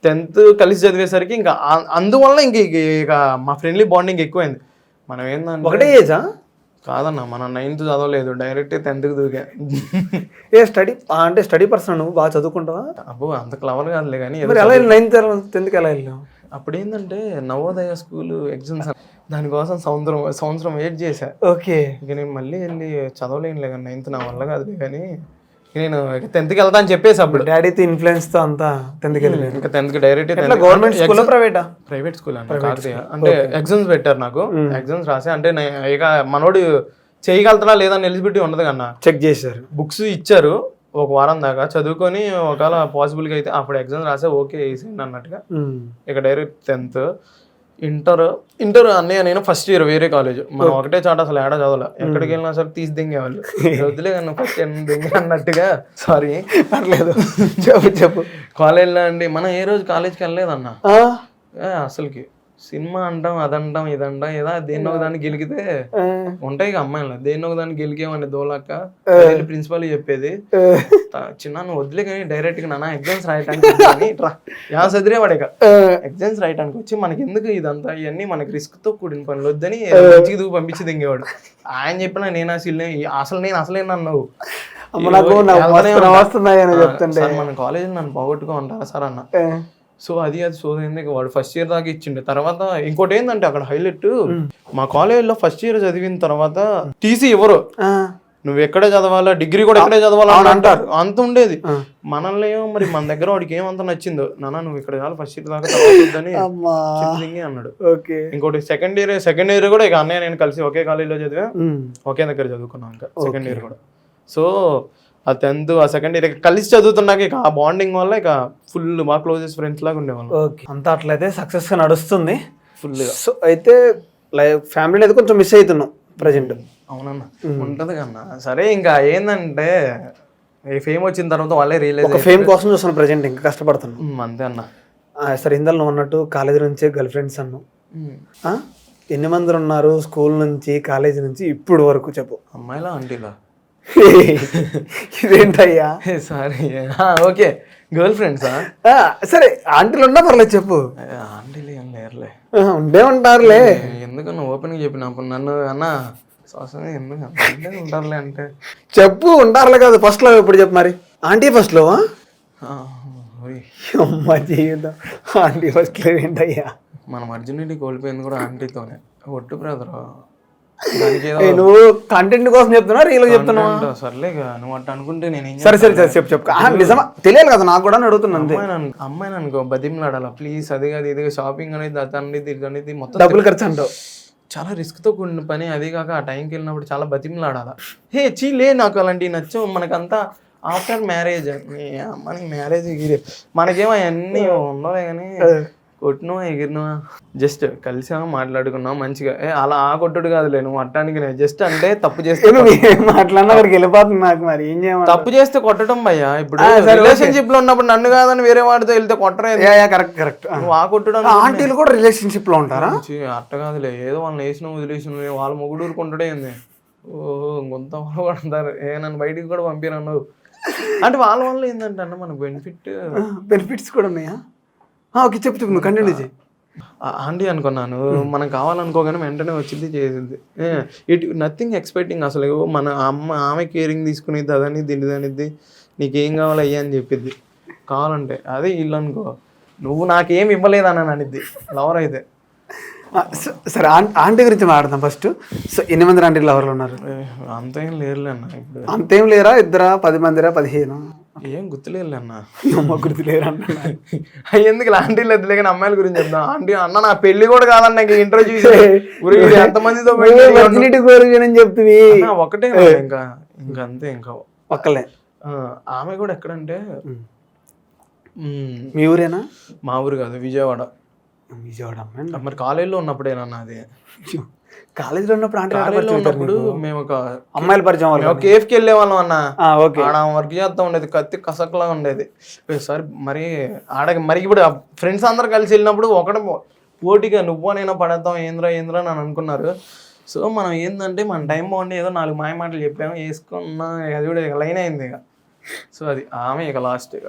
10th కలిసి చదివేసరికి ఇంకా అందువల్ల ఇక మా ఫ్రెండ్లీ బాండింగ్ ఎక్కువైంది. మనం ఏంటంటే ఒకటే ఏజా? కాదన్న, మనం 9th చదవలేదు, డైరెక్ట్ 10th దూకా. స్టడీ పర్సన్ నువ్వు, బాగా చదువుకుంటావా? అబ్బో అంత క్లవర్ కాదులే కానీ 9th 10th ఎలా వెళ్ళావు? అప్పుడు ఏంటంటే నవోదయ స్కూల్ ఎగ్జామ్స్ దానికోసం సంవత్సరం వెయిట్ చేశా. ఓకే. ఇక నేను మళ్ళీ వెళ్ళి చదవలేనులే కానీ 9th నా వల్ల కాదులే కానీ నేను 10th వెళ్తా అని చెప్పేసి అప్పుడు డాడీతో ఇన్ఫ్లుయెన్స్ తో అంతా 10th వెళ్ళిపోయాను. ఇంకా 10th డైరెక్ట్ గవర్నమెంట్ స్కూల్ ప్రైవేటా? ప్రైవేట్ స్కూల్ అండి కార్తీయ. అంటే ఎగ్జామ్స్ పెట్టారు నాకు, ఎగ్జామ్స్ రాసా. అంటే ఇక మనోడు చేయగలుగుతాడా లేదా అని ఎలిజిబిలిటీ ఉండదు కన్నా, చెక్ చేశారు. బుక్స్ ఇచ్చారు ఒక వారం దాకా చదువుకొని ఒకవేళ పాసిబుల్గా అయితే అప్పుడు ఎగ్జామ్స్ రాసే ఓకే వేసేయండి అన్నట్టుగా. ఇక డైరెక్ట్ 10th. ఇంటర్ అన్నయ్య నేను ఫస్ట్ ఇయర్ వేరే కాలేజ్, మనం ఒకటే చాట అసలు ఏడా చదవాలి, ఎక్కడికి వెళ్ళినా సరే తీసి దింగేవాళ్ళు. వద్దులే కన్నా ఫస్ట్ దింగ అన్నట్టుగా. సారీ పర్లేదు చెప్పు. కాలేజ్లో అండి మనం ఏ రోజు కాలేజ్కి వెళ్ళలేదన్న అసలుకి. సినిమా అంటాం అదంటాం ఇదంటాం ఏదా దేన్నో ఒక దాన్ని గెలికితే ఉంటాయి ఇక అమ్మాయిలు, దేన్నో ఒక దాన్ని గెలికేమని దోలాక ప్రిన్సిపల్ చెప్పేది చిన్న నువ్వు వదిలే కానీ డైరెక్ట్ గా నాన్న ఎగ్జామ్స్ రాయటానికి చదివే వాడే ఎగ్జామ్స్ రాయటానికి వచ్చి మనకి ఎందుకు ఇదంతా ఇవన్నీ మనకి రిస్క్ తో కూడిన పనులు వద్దని మంచిగా దూకు పంపించి దింగేవాడు. ఆయన చెప్పిన నేను అసలేనన్నావు మన కాలేజ్ నన్ను పోగొట్టుకో అంటారా సార్ అన్న. సో అది సోదైంది. వాడు ఫస్ట్ ఇయర్ దాకా ఇచ్చిండే. తర్వాత ఇంకోటి ఏంటంటే అక్కడ హైలైట్, మా కాలేజీలో ఫస్ట్ ఇయర్ చదివిన తర్వాత టీసీ ఎవరు నువ్వు ఎక్కడే చదవాలా, డిగ్రీ కూడా ఎక్కడే చదవాలా అని అంటారు. అంత ఉండేది. మనల్ని ఏమో మరి మన దగ్గర వాడికి ఏమంత నచ్చిందో, నాన్న నువ్వు ఇక్కడ చాలు ఫస్ట్ ఇయర్ దాకా చదవద్దని అన్నాడు. ఇంకోటి సెకండ్ ఇయర్ కూడా ఇక అన్నయ్య నేను కలిసి ఒకే కాలేజీలో చదివా, ఒకే దగ్గర చదువుకున్నాం ఇంకా సెకండ్ ఇయర్ కూడా. సో ఆ 10th ఆ సెకండ్ ఇయర్ కలిసి చదువుతున్నాక ఇక ఆ బాండింగ్ వల్ల ఇక ఫుల్ బాగా క్లోజెస్ట్ ఫ్రెండ్స్ లాగా ఉండేవాళ్ళం. అంతా అట్లయితే సక్సెస్ గా నడుస్తుంది ఫుల్. సో అయితే ఫ్యామిలీ అయితే కొంచెం మిస్ అవుతున్నాం ప్రజెంట్. అవునన్న ఉంటది కన్నా. సరే ఇంకా ఏంటంటే ఫేమ్ వచ్చిన తర్వాత వాళ్ళే రియలైజ్ ఫేమ్ కోసం చూస్తున్నాను ప్రజెంట్, ఇంకా కష్టపడుతున్నాం అంతే అన్న. సరే ఇందులో నువ్వు అన్నట్టు కాలేజీ నుంచే గర్ల్ ఫ్రెండ్స్ అన్నావు, ఎన్ని మంది ఉన్నారు స్కూల్ నుంచి కాలేజీ నుంచి ఇప్పుడు వరకు చెప్పు. అమ్మాయిలా ఆంటీలా? ఇదేంటయ్యా? సారీ ఓకే గర్ల్ ఫ్రెండ్సా? సరే ఆంటీలు ఉన్నా పర్లేదు చెప్పు. ఆంటీలు ఏం లేరులే, ఉండే ఉంటారులే. ఎందుకన్నా ఓపెన్గా చెప్పినప్పుడు నన్ను అన్న ఎందుకు ఉంటారులే అంటే చెప్పు. ఉంటారులే కాదు ఫస్ట్ లో ఇప్పుడు చెప్పు మరి. ఆంటీ ఫస్ట్ లో అమ్మా జీవితం ఆంటీ ఫస్ట్ లో ఏంటయ్యా? మన వర్జినిటీ కోల్పోయింది కూడా ఆంటీతోనే. ఒట్టు బ్రదర్ నువ్వు కంటెంట్ కోసం చెప్తున్నా రియల్ చెప్తున్నావు? సర్లే నువ్వు అట్లా అనుకుంటే నేను సరే చెప్పు నిజమా తెలియాలి కదా నాకు కూడా అడుగుతున్నాను. అమ్మాయిని అనుకో బతిమలాడాలా ప్లీజ్, అది కాదు ఇది షాపింగ్ అనేది అనేది మొత్తం డబ్బులు ఖర్చు అంటావు. చాలా రిస్క్ తో కూడిన పని. అది కాక ఆ టైంకి వెళ్ళినప్పుడు చాలా బతిమలాడాలా. హే చీలే నాకు అలాంటివి నచ్చవు. మనకంతా ఆఫ్టర్ మ్యారేజ్ మనకి మ్యారేజ్ మనకేమో అవన్నీ ఉండలే కానీ కొట్టినవా ఎగిరినవా జస్ట్ కలిసామా మాట్లాడుకున్నావు మంచిగా. అలా ఆ కొట్టుడు కాదులే నువ్వు అట్టానికి జస్ట్ అంటే తప్పు చేస్తే మాట్లాడిన అక్కడికి వెళ్ళిపోతుంది నాకు. మరి ఏం చేయాలి? తప్పు చేస్తే కొట్టడం భయ్యా. ఇప్పుడు రిలేషన్షిప్ లో ఉన్నప్పుడు నన్ను కాదని వేరే వాడితో వెళ్తే కొట్టరే. కరెక్ట్. నువ్వు ఆ కొట్టడం. ఆంటీలు కూడా రిలేషన్షిప్ లో ఉంటారా? అట్ట కాదులే, ఏదో వాళ్ళని వేసిన వదిలేసిన వాళ్ళ మొగుడు ఊరుకుంటాడే ఏంది. ఓహో కొంత వాళ్ళు కూడా అంటారు నన్ను బయటికి కూడా పంపిరన్నావు అంటే వాళ్ళ వల్ల ఏంటంటే అన్న మనకు బెనిఫిట్స్ కూడా ఉన్నాయా? ఓకే చెప్పు నువ్వు కంటిన్యూ చేయి. ఆంటీ అనుకున్నాను మనం కావాలనుకోగానే వెంటనే వచ్చింది చేసింది. ఇట్ నథింగ్ ఎక్స్పెక్టింగ్ అసలు. మన ఆమె కేరింగ్ తీసుకునేది అదని దీనిదనిద్ది, నీకేం కావాలి అయ్యా అని చెప్పిద్ది కావాలంటే. అదే ఇల్లు అనుకో నువ్వు నాకేం ఇవ్వలేదని అనిద్ది లవర్ అయితే. సరే ఆంటీ గురించి మాట్లాడదాం ఫస్ట్. సో ఎన్ని మంది ఆంటీ లవర్లు ఉన్నారు? అంతేం లేరులే అన్న. ఇప్పుడు అంతేం లేరా? 2 10 మందిరా 15? ఏం గుర్తులేదు అన్న. అమ్మ గుర్తులేరు అన్న. ఎందుకు ఆంటీలు వద్దులే కానీ అమ్మాయిల గురించి చెప్తాం. ఆంటీ అన్న నా పెళ్లి కూడా కాదన్న ఇంట్రొడ్యూస్ ఎంతమందితో చెప్తుంది ఒకటే ఇంకా అంతే ఇంకా ఒక్కలే. ఆమె కూడా ఎక్కడంటే మీ ఊరేనా? మా ఊరు కాదు విజయవాడ. మరి కాలేజీలో ఉన్నప్పుడేనన్నా అది. కాలేజీలో ఉన్నప్పుడు కాలేజీలో ఉన్నప్పుడు మేము ఒక అమ్మాయిల పరిచయం కేఫ్కి వెళ్ళే వాళ్ళం అన్న. ఆడ వర్క్ చేస్తా ఉండేది, కత్తి కసక్లా ఉండేది. సార్ మరి ఆడకి మరి ఇప్పుడు ఫ్రెండ్స్ అందరు కలిసి వెళ్ళినప్పుడు ఒకటి పోటీగా నువ్వు నేను పడేద్దాం ఏంద్రా అని అనుకున్నారు. సో మనం ఏంటంటే మన టైం బాగుండి ఏదో 4 మాయ మాటలు చెప్పాము వేసుకున్నా, అది కూడా లైన్ అయింది ఇక. సో అది ఆమె ఇక లాస్ట్ ఇక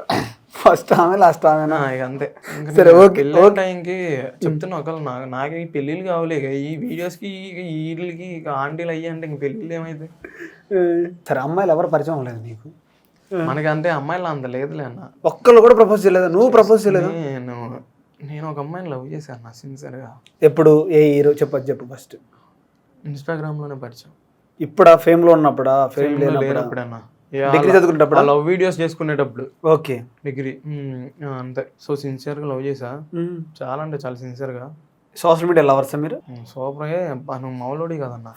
ఫస్ట్ ఆమె లాస్ట్ ఆమెనా ఇక అంతే. టైంకి చెప్తున్నా ఒకవేళ నాకే ఈ పెళ్ళిళ్ళు కావాలి ఇక ఈ వీడియోస్కి వీళ్ళకి ఇక ఆంటీలు అయ్యి అంటే ఇంక పెళ్ళిళ్ళు ఏమైతే. సరే అమ్మాయిలు ఎవరు పరిచయం అవ్వలేదు నీకు? మనకి అంటే అమ్మాయిలు అంత లేదులే అన్న. ఒక్కళ్ళు కూడా ప్రపోజ్ చేయలేదు? నువ్వు ప్రపోజ్ చేయలేదు? నేను నేను ఒక అమ్మాయిని లవ్ చేశాను అన్న సిన్సియర్గా. ఎప్పుడు ఏ హీరో చెప్పు ఫస్ట్. ఇన్స్టాగ్రామ్లోనే పరిచయం. ఇప్పుడు ఆ ఫేమ్లో ఉన్నప్పుడా ఫేమ్ లేనప్పుడన్నా డిగ్రీ చదువుకునేటప్పుడు లవ్ వీడియోస్ చేసుకునేటప్పుడు ఓకే డిగ్రీ అంతే. సో సిన్సియర్గా లవ్ చేసా, చాలా అంటే చాలా సిన్సియర్గా. సోషల్ మీడియా లవర్సా మీరు? సూపర్గా నువ్వు మామూలుడి కదన్నా.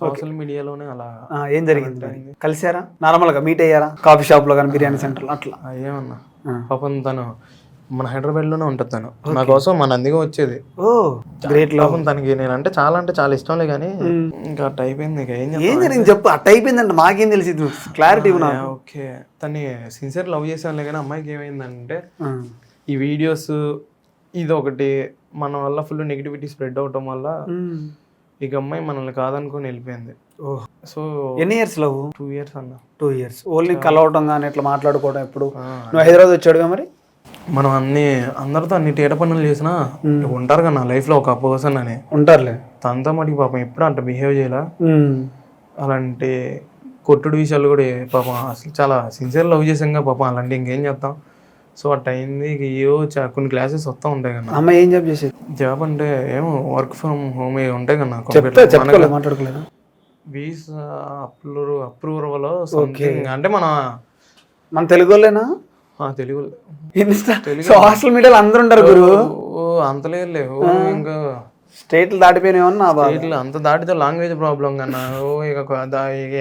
సోషల్ మీడియాలోనే అలా. ఏం జరిగింది? కలిసారా నార్మల్గా మీట్ అయ్యారా కాఫీ షాప్ లో కానీ బిర్యానీ సెంటర్ అట్లా? అయ్యేమన్నా పాపం తను మన హైదరాబాద్లోనే ఉంటుంది. తను నా కోసం మన నందిగా వచ్చేది. ఓ గ్రేట్. పాపం తనకి నేను అంటే చాలా ఇష్టంలే కానీ ఇంకా అట్ అయిపోయింది. ఇక ఏం జరిగింది చెప్పు. అట్ అయిపోయిందంటే మాకేం తెలిసి క్లారిటీ. ఓకే తన్ని సిన్సియర్ లవ్ చేసానులే కానీ అమ్మాయికి ఏమైందంటే ఈ వీడియోస్ ఇది ఒకటి మన వల్ల ఫుల్ నెగిటివిటీ స్ప్రెడ్ అవటం వల్ల ఇక అమ్మాయి మనల్ని కాదనుకొని వెళ్ళిపోయింది. సో ఎన్ని ఇయర్స్ లవ్? 2 years అన్న. 2 years ఓన్లీ కలవటం కానీ ఇట్లా మాట్లాడుకోవడం. ఎప్పుడు నువ్వు హైదరాబాద్ వచ్చాడుగా మరి? మనం అందరితో అన్ని తేట పనులు చేసినా ఉంటారు కదా నా లైఫ్ లో ఒక పర్సన్ అని ఉంటారులే. తనతో మటుకు పాపం ఎప్పుడు అంత బిహేవ్ చేయాల. అలాంటి కొట్టుడు విషయాలు కూడా పాపం అసలు చాలా సిన్సియర్ లవ్ చేసాం పాపం. అలాంటి ఇంకేం చేస్తాం. సో అట్ అయింది. ఇక ఏవో కొన్ని క్లాసెస్ వస్తూ ఉంటాయి కదా. అమ్మాయి ఏం జాబ్ చేసేది? జాబ్ అంటే ఏమో వర్క్ ఫ్రమ్ హోమ్ ఉంటాయి కదా. మాట్లాడుకోలేదు. వీసా అప్రూవల్ సంథింగ్ అంటే మన తెలుగు వాళ్ళేనా? తెలుగు సోషల్ మీడియాలో అందరూ ఉంటారు గురు. అంతలేదు ఇంకా స్టేట్లు దాటిపోయినా స్టేట్లు అంత దాటితే లాంగ్వేజ్ ప్రాబ్లం కన్నా.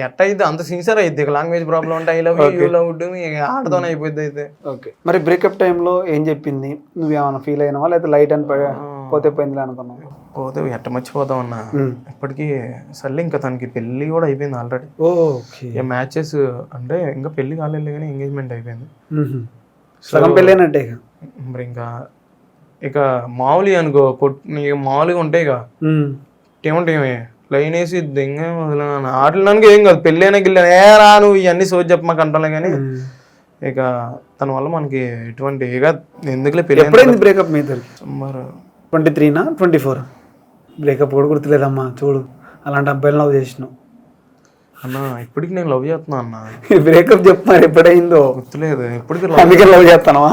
ఎట్ట అయితే అంత సిన్సియర్ అయితే ఇక లాంగ్వేజ్ ప్రాబ్లం అంటే ఐ లవ్ యూ లవ్ ఆడతోనే అయిపోద్ది అయితే. ఓకే మరి బ్రేకప్ టైంలో ఏం చెప్పింది? నువ్వేమన్నా ఫీల్ అయినావా లేకపోతే లైట్ అని పోతే పోయింది అనుకున్నావు? పోతే ఎట్ట మర్చిపోతాం అన్న. ఇప్పటికీ సర్లే ఇంకా తనకి పెళ్లి కూడా అయిపోయింది ఆల్రెడీ. ఇక మ్యాచెస్ అంటే ఇంకా పెళ్లి కాలేదు కానీ ఎంగేజ్మెంట్ అయిపోయింది. సగం పెళ్ళి అయినట్టే. మరి ఇంకా ఇక మామూలుగా అనుకో మామూలుగా ఉంటాయి ఇక ఏముంటాయి లైన్ వేసి దింగ ఆటలడానికి ఏం కాదు. పెళ్ళి అయినా గిల్లి రా నువ్వు ఇవన్నీ సోచి చెప్ప మాకు అంటాలే కానీ ఇక తన వల్ల మనకి ఎటువంటి ఇక ఎందుకులే పెళ్ళి. ఎప్పుడైంది బ్రేకప్? మీ ఇద్దరికి సుమారు 23 24? బ్రేకప్ కూడా గుర్తులేదమ్మా చూడు. అలాంటి అబ్బాయిలు లవ్ చేసినావు అన్న. ఇప్పటికి నేను లవ్ చేస్తున్నా అన్న. బ్రేకప్ చెప్పారు ఎప్పుడైందో గుర్తులేదు. ఇప్పటికి లవ్ చేస్తానవా?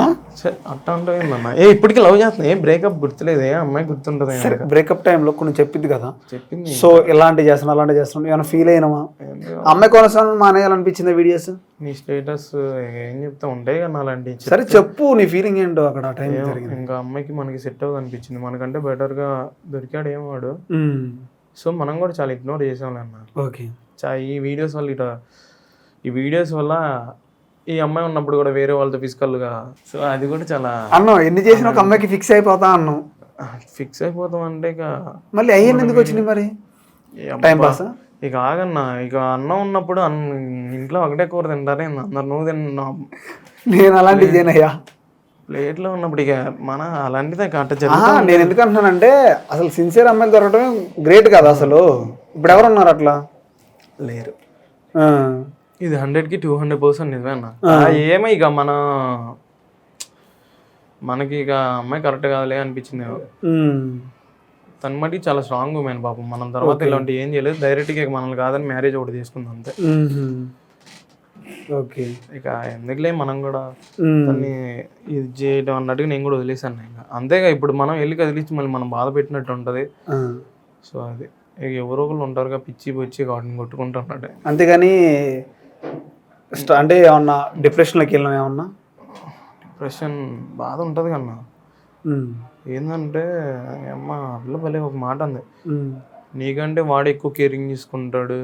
అట్టా అంటే అన్న ఇప్పటికి లవ్ చేస్తున్నా. ఏ బ్రేకప్ గుర్తులేదు. ఏ అమ్మాయి గుర్తుంటది. బ్రేకప్ టైంలో కొన్ని చెప్పింది కదా. చెప్పింది. సో ఇలాంటి చేస్తున్నా అలాంటి చేస్తున్నాం ఏమైనా ఫీల్ అయినావా? అమ్మాయి కొనసాగం మానేయాలనిపించింది వీడియోస్? నీ స్టేటస్ ఏం చెప్తా ఉంటాయి కదా అలాంటి. సరే చెప్పు నీ ఫీలింగ్ ఏంటో అక్కడ టైం. ఇంకా అమ్మాయికి మనకి సెట్ అవ్వదు అనిపించింది. మనకంటే బెటర్ గా దొరికాడు ఏమో వాడు. సో మనం కూడా చాలా ఇగ్నోర్ చేసాం అన్న. ఓకే ఈ వీడియోస్ వల్ల ఈ వీడియోస్ వల్ల ఈ అమ్మాయి ఉన్నప్పుడు కూడా వేరే వాళ్ళతో ఫిజికల్గా. సో అది కూడా చాలా అన్నావు. ఎన్ని చేసినా ఒక అమ్మాయికి ఫిక్స్ అయిపోతా అన్నావు. ఫిక్స్ అయిపోతాం అంటే ఇక మళ్ళీ అయ్యింది ఎందుకు వచ్చింది మరి? Time pass. ఇక ఆగన్నా ఇక అన్నం ఉన్నప్పుడు ఇంట్లో ఒకటే కూర తింటారే అందరు. నువ్వు తిన్నా నేను అలాంటిది చేయనయ్యా. ప్లేట్లో ఉన్నప్పుడు ఇక మన అలాంటిదే కట్ట. నేను ఎందుకు అంటున్నానంటే అసలు సిన్సియర్ అమ్మాయిలు దొరకడం గ్రేట్ కదా అసలు. ఇప్పుడు ఎవరున్నారు అట్లా? లేరు. ఇది 100కి 200% నిజమే అన్న. ఏమో ఇక మనకి ఇక అమ్మాయి కరెక్ట్ కాదులే అనిపించింది. తన మట్టి చాలా స్ట్రాంగ్ ఉమెన్ పాపం. మనం తర్వాత ఇలాంటి ఏం చేయలేదు. డైరెక్ట్గా ఇక మనల్ని కాదని మ్యారేజ్ ఒకటి చేసుకుందాం అంతే. ఓకే ఇక ఎందుకులే మనం కూడా దాన్ని ఇది చేయడం అన్నట్టుగా నేను కూడా వదిలేసాను. ఇంకా అంతేగా ఇప్పుడు మనం వెళ్ళి కదిలించి మళ్ళీ మనం బాధ పెట్టినట్టు ఉంటుంది. సో అది ఇక ఎవరో ఒకళ్ళు ఉంటారుగా పిచ్చి వచ్చి వాటిని కొట్టుకుంటున్నట్టే. అంతేగాని అంటే ఏమన్నా డిప్రెషన్లోకి వెళ్ళినా? ఏమన్నా డిప్రెషన్ బాధ ఉంటుంది కన్నా. ఏంటంటే అమ్మ పిల్ల భలే ఒక మాట అంది, నీకంటే వాడు ఎక్కువ కేరింగ్ తీసుకుంటాడు.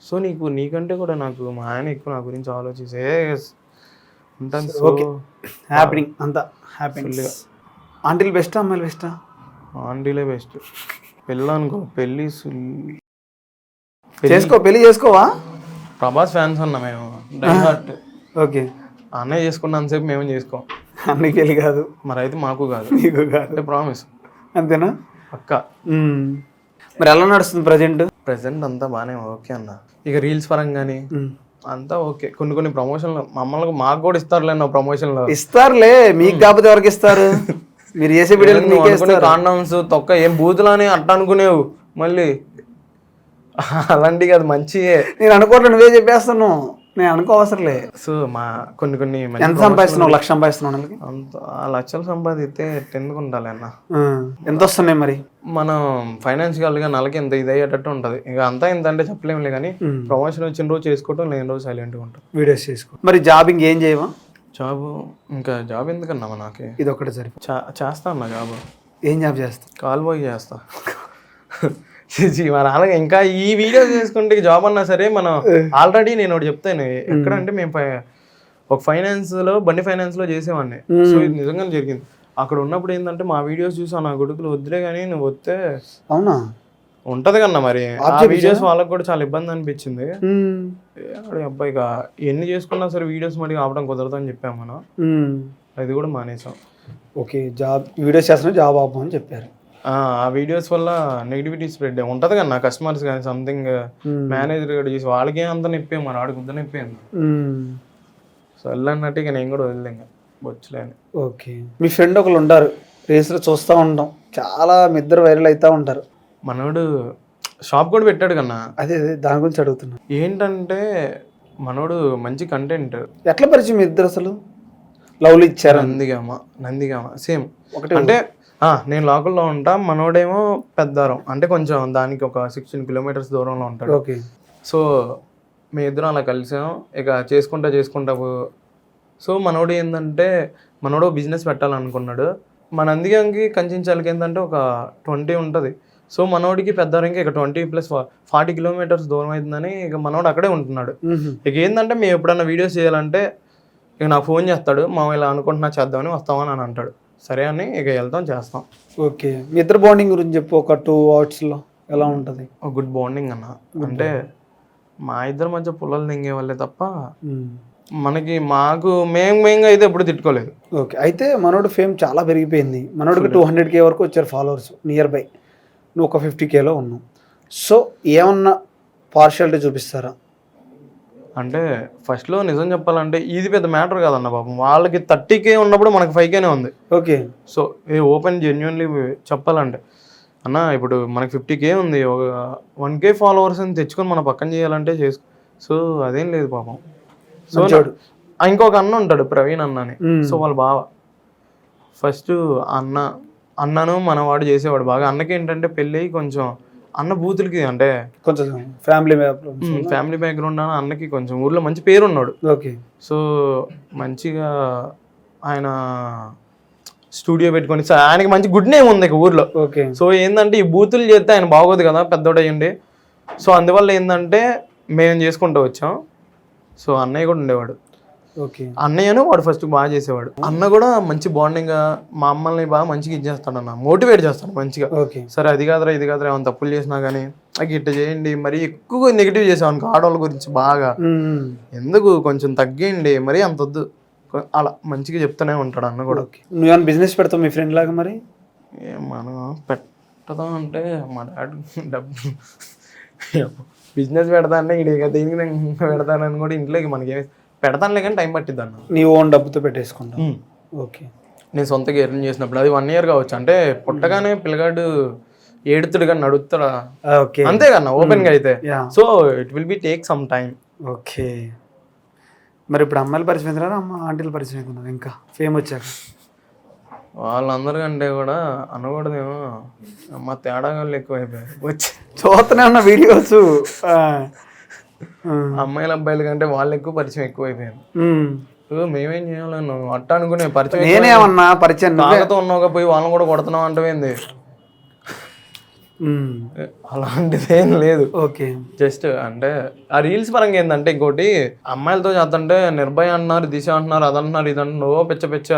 సో నీకంటే కూడా నాకు మా ఆయన ఎక్కువ నా గురించి ఆలోచిస్తే ఉంటాను. సో హ్యాపీనింగ్ అంతా హ్యాపీగా. ఆంటీలు బెస్టా అమ్మాయిలు బెస్టా? ఆంటీలే బెస్ట్. పెళ్ళి అనుకో పెళ్ళి పెళ్లి చేసుకోవా? ప్రభాస్ ఫ్యాన్స్ అన్నా మేము. ఓకే అన్నయ్య చేసుకున్నంతసేపు మేము చేసుకోం. అన్నయ్య పెళ్ళి కాదు మరి అయితే మాకు కాదు. నీకు కాదు అంటే ప్రామిస్. అంతేనా? పక్క. మరి ఎలా నడుస్తుంది ప్రజెంట్? అంతా బాగానే ఓకే అన్న. ఇక రీల్స్ పరంగానే అంతా ఓకే. కొన్ని ప్రమోషన్లు మమ్మల్ని మాకు కూడా ఇస్తారులే. ప్రమోషన్లో ఇస్తారులే, మీకు కాకపోతే ఎవరికి ఇస్తారు? మీరు చేసే వీడియోలు కాండమ్స్ తొక్క ఏం బూతులు అని అట్ట అనుకునేవు. మళ్ళీ అలాంటివి అది మంచియే. నేను అనుకోవట్లే, నువ్వే చెప్పేస్తాను. నేను అనుకో అవసరంలే. సో మా కొన్ని ఎంత సంపాదిస్తున్నావు? 1,00,000 సంపాదిస్తున్నావు నెలకి? అంత ఆ లక్షలు సంపాదిస్తే ఎందుకు ఉండాలి అన్న? ఎంత వస్తున్నాయి మరి? మనం ఫైనాన్షియల్గా నెలకి ఇంత ఇది అయ్యేటట్టు ఉంటుంది. ఇక అంతా ఇంత అంటే చెప్పలేములే, కానీ ప్రమోషన్ వచ్చిన రోజు చేసుకోవటం, లేని రోజు సైలెంట్గా ఉంటాం. వీడియోస్ చేసుకో. మరి జాబ్ ఇంకేం చేయవా? ఇంకా జాబ్ ఎందుకన్నా నాకు? ఇది ఒకటి సరి చేస్తా అన్న జాబ్. ఏం జాబ్ చేస్తా? కాల్ బాయ్ చేస్తా. మా నాన్న ఇంకా ఈ వీడియో చేసుకుంటే జాబ్ అన్నా సరే, మనం ఆల్రెడీ నేను ఒకటి చెప్తాను. ఎక్కడంటే మేము ఒక బండి ఫైనాన్స్ లో చేసేవాడిని. సో ఇది నిజంగా జరిగింది. అక్కడ ఉన్నప్పుడు ఏంటంటే మా వీడియోస్ చూసా నా కొడుకులు వద్దులే కానీ నువ్వు వస్తే అవునా ఉంటది కన్నా. మరి ఆ వీడియోస్ వాళ్ళకి కూడా చాలా ఇబ్బంది అనిపించింది. అబ్బాయి ఇక ఎన్ని చేసుకున్నా సరే వీడియోస్ మరి ఆపడం కుదరదు అని చెప్పాము మనం. అది కూడా మానేసాం. ఓకే, జాబ్ వీడియోస్ చేస్తున్నా, జాబ్ ఆపమని చెప్పారు. ఆ వీడియోస్ వల్ల నెగిటివిటీ స్ప్రెడ్ ఉంటది కదా నా కస్టమర్స్ కానీ సంథింగ్ మేనేజర్ కూడా చేసి వాళ్ళకి అంత నొప్పి, మరి ఆడికి ముద్ద నొప్పి. సో వెళ్ళన్నట్టు ఇక నేను కూడా వదిలేంగా వచ్చలేను. ఓకే, మీ ఫ్రెండ్ ఒకళ్ళు ఉంటారు, రేసులో చూస్తూ ఉంటాం, చాలా మీ ఇద్దరు వైరల్ అవుతూ ఉంటారు. మనోడు షాప్ కూడా పెట్టాడు కన్నా. అదే దాని గురించి అడుగుతున్నా. ఏంటంటే మనోడు మంచి కంటెంట్. ఎట్లా పరిచయం మీ ఇద్దరు అసలు? లవ్లు ఇచ్చారు? నందిగామ సేమ్ ఒకటి. అంటే నేను లోకల్లో ఉంటా, మనోడేమో పెద్దారం, అంటే కొంచెం దానికి ఒక 16 కిలోమీటర్స్ దూరంలో ఉంటాడు. ఓకే. సో మీ ఇద్దరం అలా కలిసాం. ఇక చేసుకుంటా సో మనోడు ఏంటంటే మనోడు బిజినెస్ పెట్టాలనుకున్నాడు. మన నందిగాంకి కంచించాలకి ఏంటంటే ఒక 20 ఉంటుంది. సో మనోడికి పెద్దారంకి ఇక 20 + 40 కిలోమీటర్స్ దూరం అవుతుందని ఇక మనోడు అక్కడే ఉంటున్నాడు. ఇక ఏంటంటే మేము ఎప్పుడన్నా వీడియోస్ చేయాలంటే ఇక నాకు ఫోన్ చేస్తాడు, మా ఇలా అనుకుంటున్నా చేద్దామని, వస్తామని అని అంటాడు. సరే అని ఇక వెళ్తాం, చేస్తాం. ఓకే, మీ ఇద్దరు బాండింగ్ గురించి చెప్పు ఒక 2 wordsలో. ఎలా ఉంటుంది? గుడ్ బాండింగ్ అన్న. అంటే మా ఇద్దరి మధ్య పుల్లలు దింగే వాళ్ళే తప్ప మాకు మేంగా అయితే ఎప్పుడు తిట్టుకోలేదు. ఓకే, అయితే మనోడు ఫేమ్ చాలా పెరిగిపోయింది. మనోడికి 200K వరకు వచ్చారు ఫాలోవర్స్ నియర్ బై. నువ్వు ఒక 50Kలో ఉన్నావు. సో ఏమన్నా పార్షియాలిటీ చూపిస్తారా? అంటే ఫస్ట్లో నిజం చెప్పాలంటే ఇది పెద్ద మ్యాటర్ కాదన్న పాపం. వాళ్ళకి 30K ఉన్నప్పుడు మనకి 5Kనే ఉంది. ఓకే. సో ఓపెన్ జెన్యున్లీ చెప్పాలంటే అన్న, ఇప్పుడు మనకి 50K ఉంది, ఒక 1K ఫాలోవర్స్ అని తెచ్చుకొని మన పక్కన చేయాలంటే సో అదేం లేదు పాపం. సో ఇంకొక అన్న ఉంటాడు ప్రవీణ్ అన్న అని. సో వాళ్ళ బావ ఫస్ట్ అన్నను మనవాడు చేసేవాడు బాగా. అన్నకి ఏంటంటే పెళ్ళి కొంచెం అన్న బూతులకి అంటే కొంచెం ఫ్యామిలీ బ్యాక్గ్రౌండ్ అని అన్నకి కొంచెం ఊర్లో మంచి పేరు ఉన్నాడు. ఓకే. సో మంచిగా ఆయన స్టూడియో పెట్టుకొని ఆయనకి మంచి గుడ్ నేమ్ ఉంది ఊర్లో. ఓకే. సో ఏంటంటే ఈ బూతులు చేస్తే ఆయన బాగోదు కదా, పెద్దోడు అయ్యండి. సో అందువల్ల ఏంటంటే మేము చేసుకుంటూ వచ్చాం. సో అన్నయ్య కూడా ఉండేవాడు. ఓకే. అన్నయ్యను వాడు ఫస్ట్ బాగా చేసేవాడు. అన్న కూడా మంచి బాండింగ్, మా అమ్మల్ని బాగా మంచిగా ఇచ్చేస్తాడు అన్న, మోటివేట్ చేస్తాడు మంచిగా. ఓకే. సరే అది కాదురా ఇది కాదురా ఏమైనా తప్పులు చేసినా కానీ ఇట్లా చేయండి, మరి ఎక్కువ నెగిటివ్ చేసాం అనుకో ఆడవాళ్ళ గురించి బాగా, ఎందుకు కొంచెం తగ్గేయండి, మరీ అంత వద్దు, అలా మంచిగా చెప్తూనే ఉంటాడు అన్న కూడా. నువ్వేమైనా బిజినెస్ పెడతావు మీ ఫ్రెండ్ లాగా? మరి మనం పెట్టదాం అంటే మా డాడీ డబ్బు బిజినెస్ పెడతా అంటే ఇక దేనికి పెడతానని కూడా ఇంట్లోకి మనకి పెడతానులే కానీ టైం పట్టిద్ది అన్న. నీ ఓన్ డబ్బుతో పెట్టేసుకుంటా? ఓకే. నేను సొంతగా ఎర్న్ చేసినప్పుడు అది 1 year కావచ్చు. అంటే పుట్టగానే పిల్లగాడు ఏడుతుడు కానీ నడుస్తాడా, అంతే కన్నా ఓపెన్ గా అయితే. So it will be take some time. Okay. మరి ఇప్పుడు అమ్మాయిలు పరిచయం అవుతున్నారా, ఆంటీలు పరిచయం అవుతున్నారు ఇంకా ఫేమ్ వచ్చాక? వాళ్ళందరికంటే కూడా అనకూడదేమో, అమ్మ తేడాగాళ్ళు ఎక్కువైపోయారు. వచ్చి చూస్తూనే ఉన్న వీడియోస్ అమ్మాయిల అబ్బాయిల కంటే వాళ్ళు ఎక్కువ పరిచయం ఎక్కువైపోయారు. మేమేం చేయాలన్నా అట్ట అనుకునే పరిచయం. నేనేమన్నా పరిచయం నాతో ఉన్నావుగా పోయి వాళ్ళని కూడా కొడుతున్నావు అంటేంది, అలాంటిది ఏం లేదు. ఓకే. జస్ట్ అంటే ఆ రీల్స్ పరంగా ఏంటంటే ఇంకోటి అమ్మాయిలతో చేస్తుంటే నిర్భయ అంటున్నారు, దిశ అంటున్నారు, అది అంటున్నారు, ఇది అంటున్నారు, పిచ్చ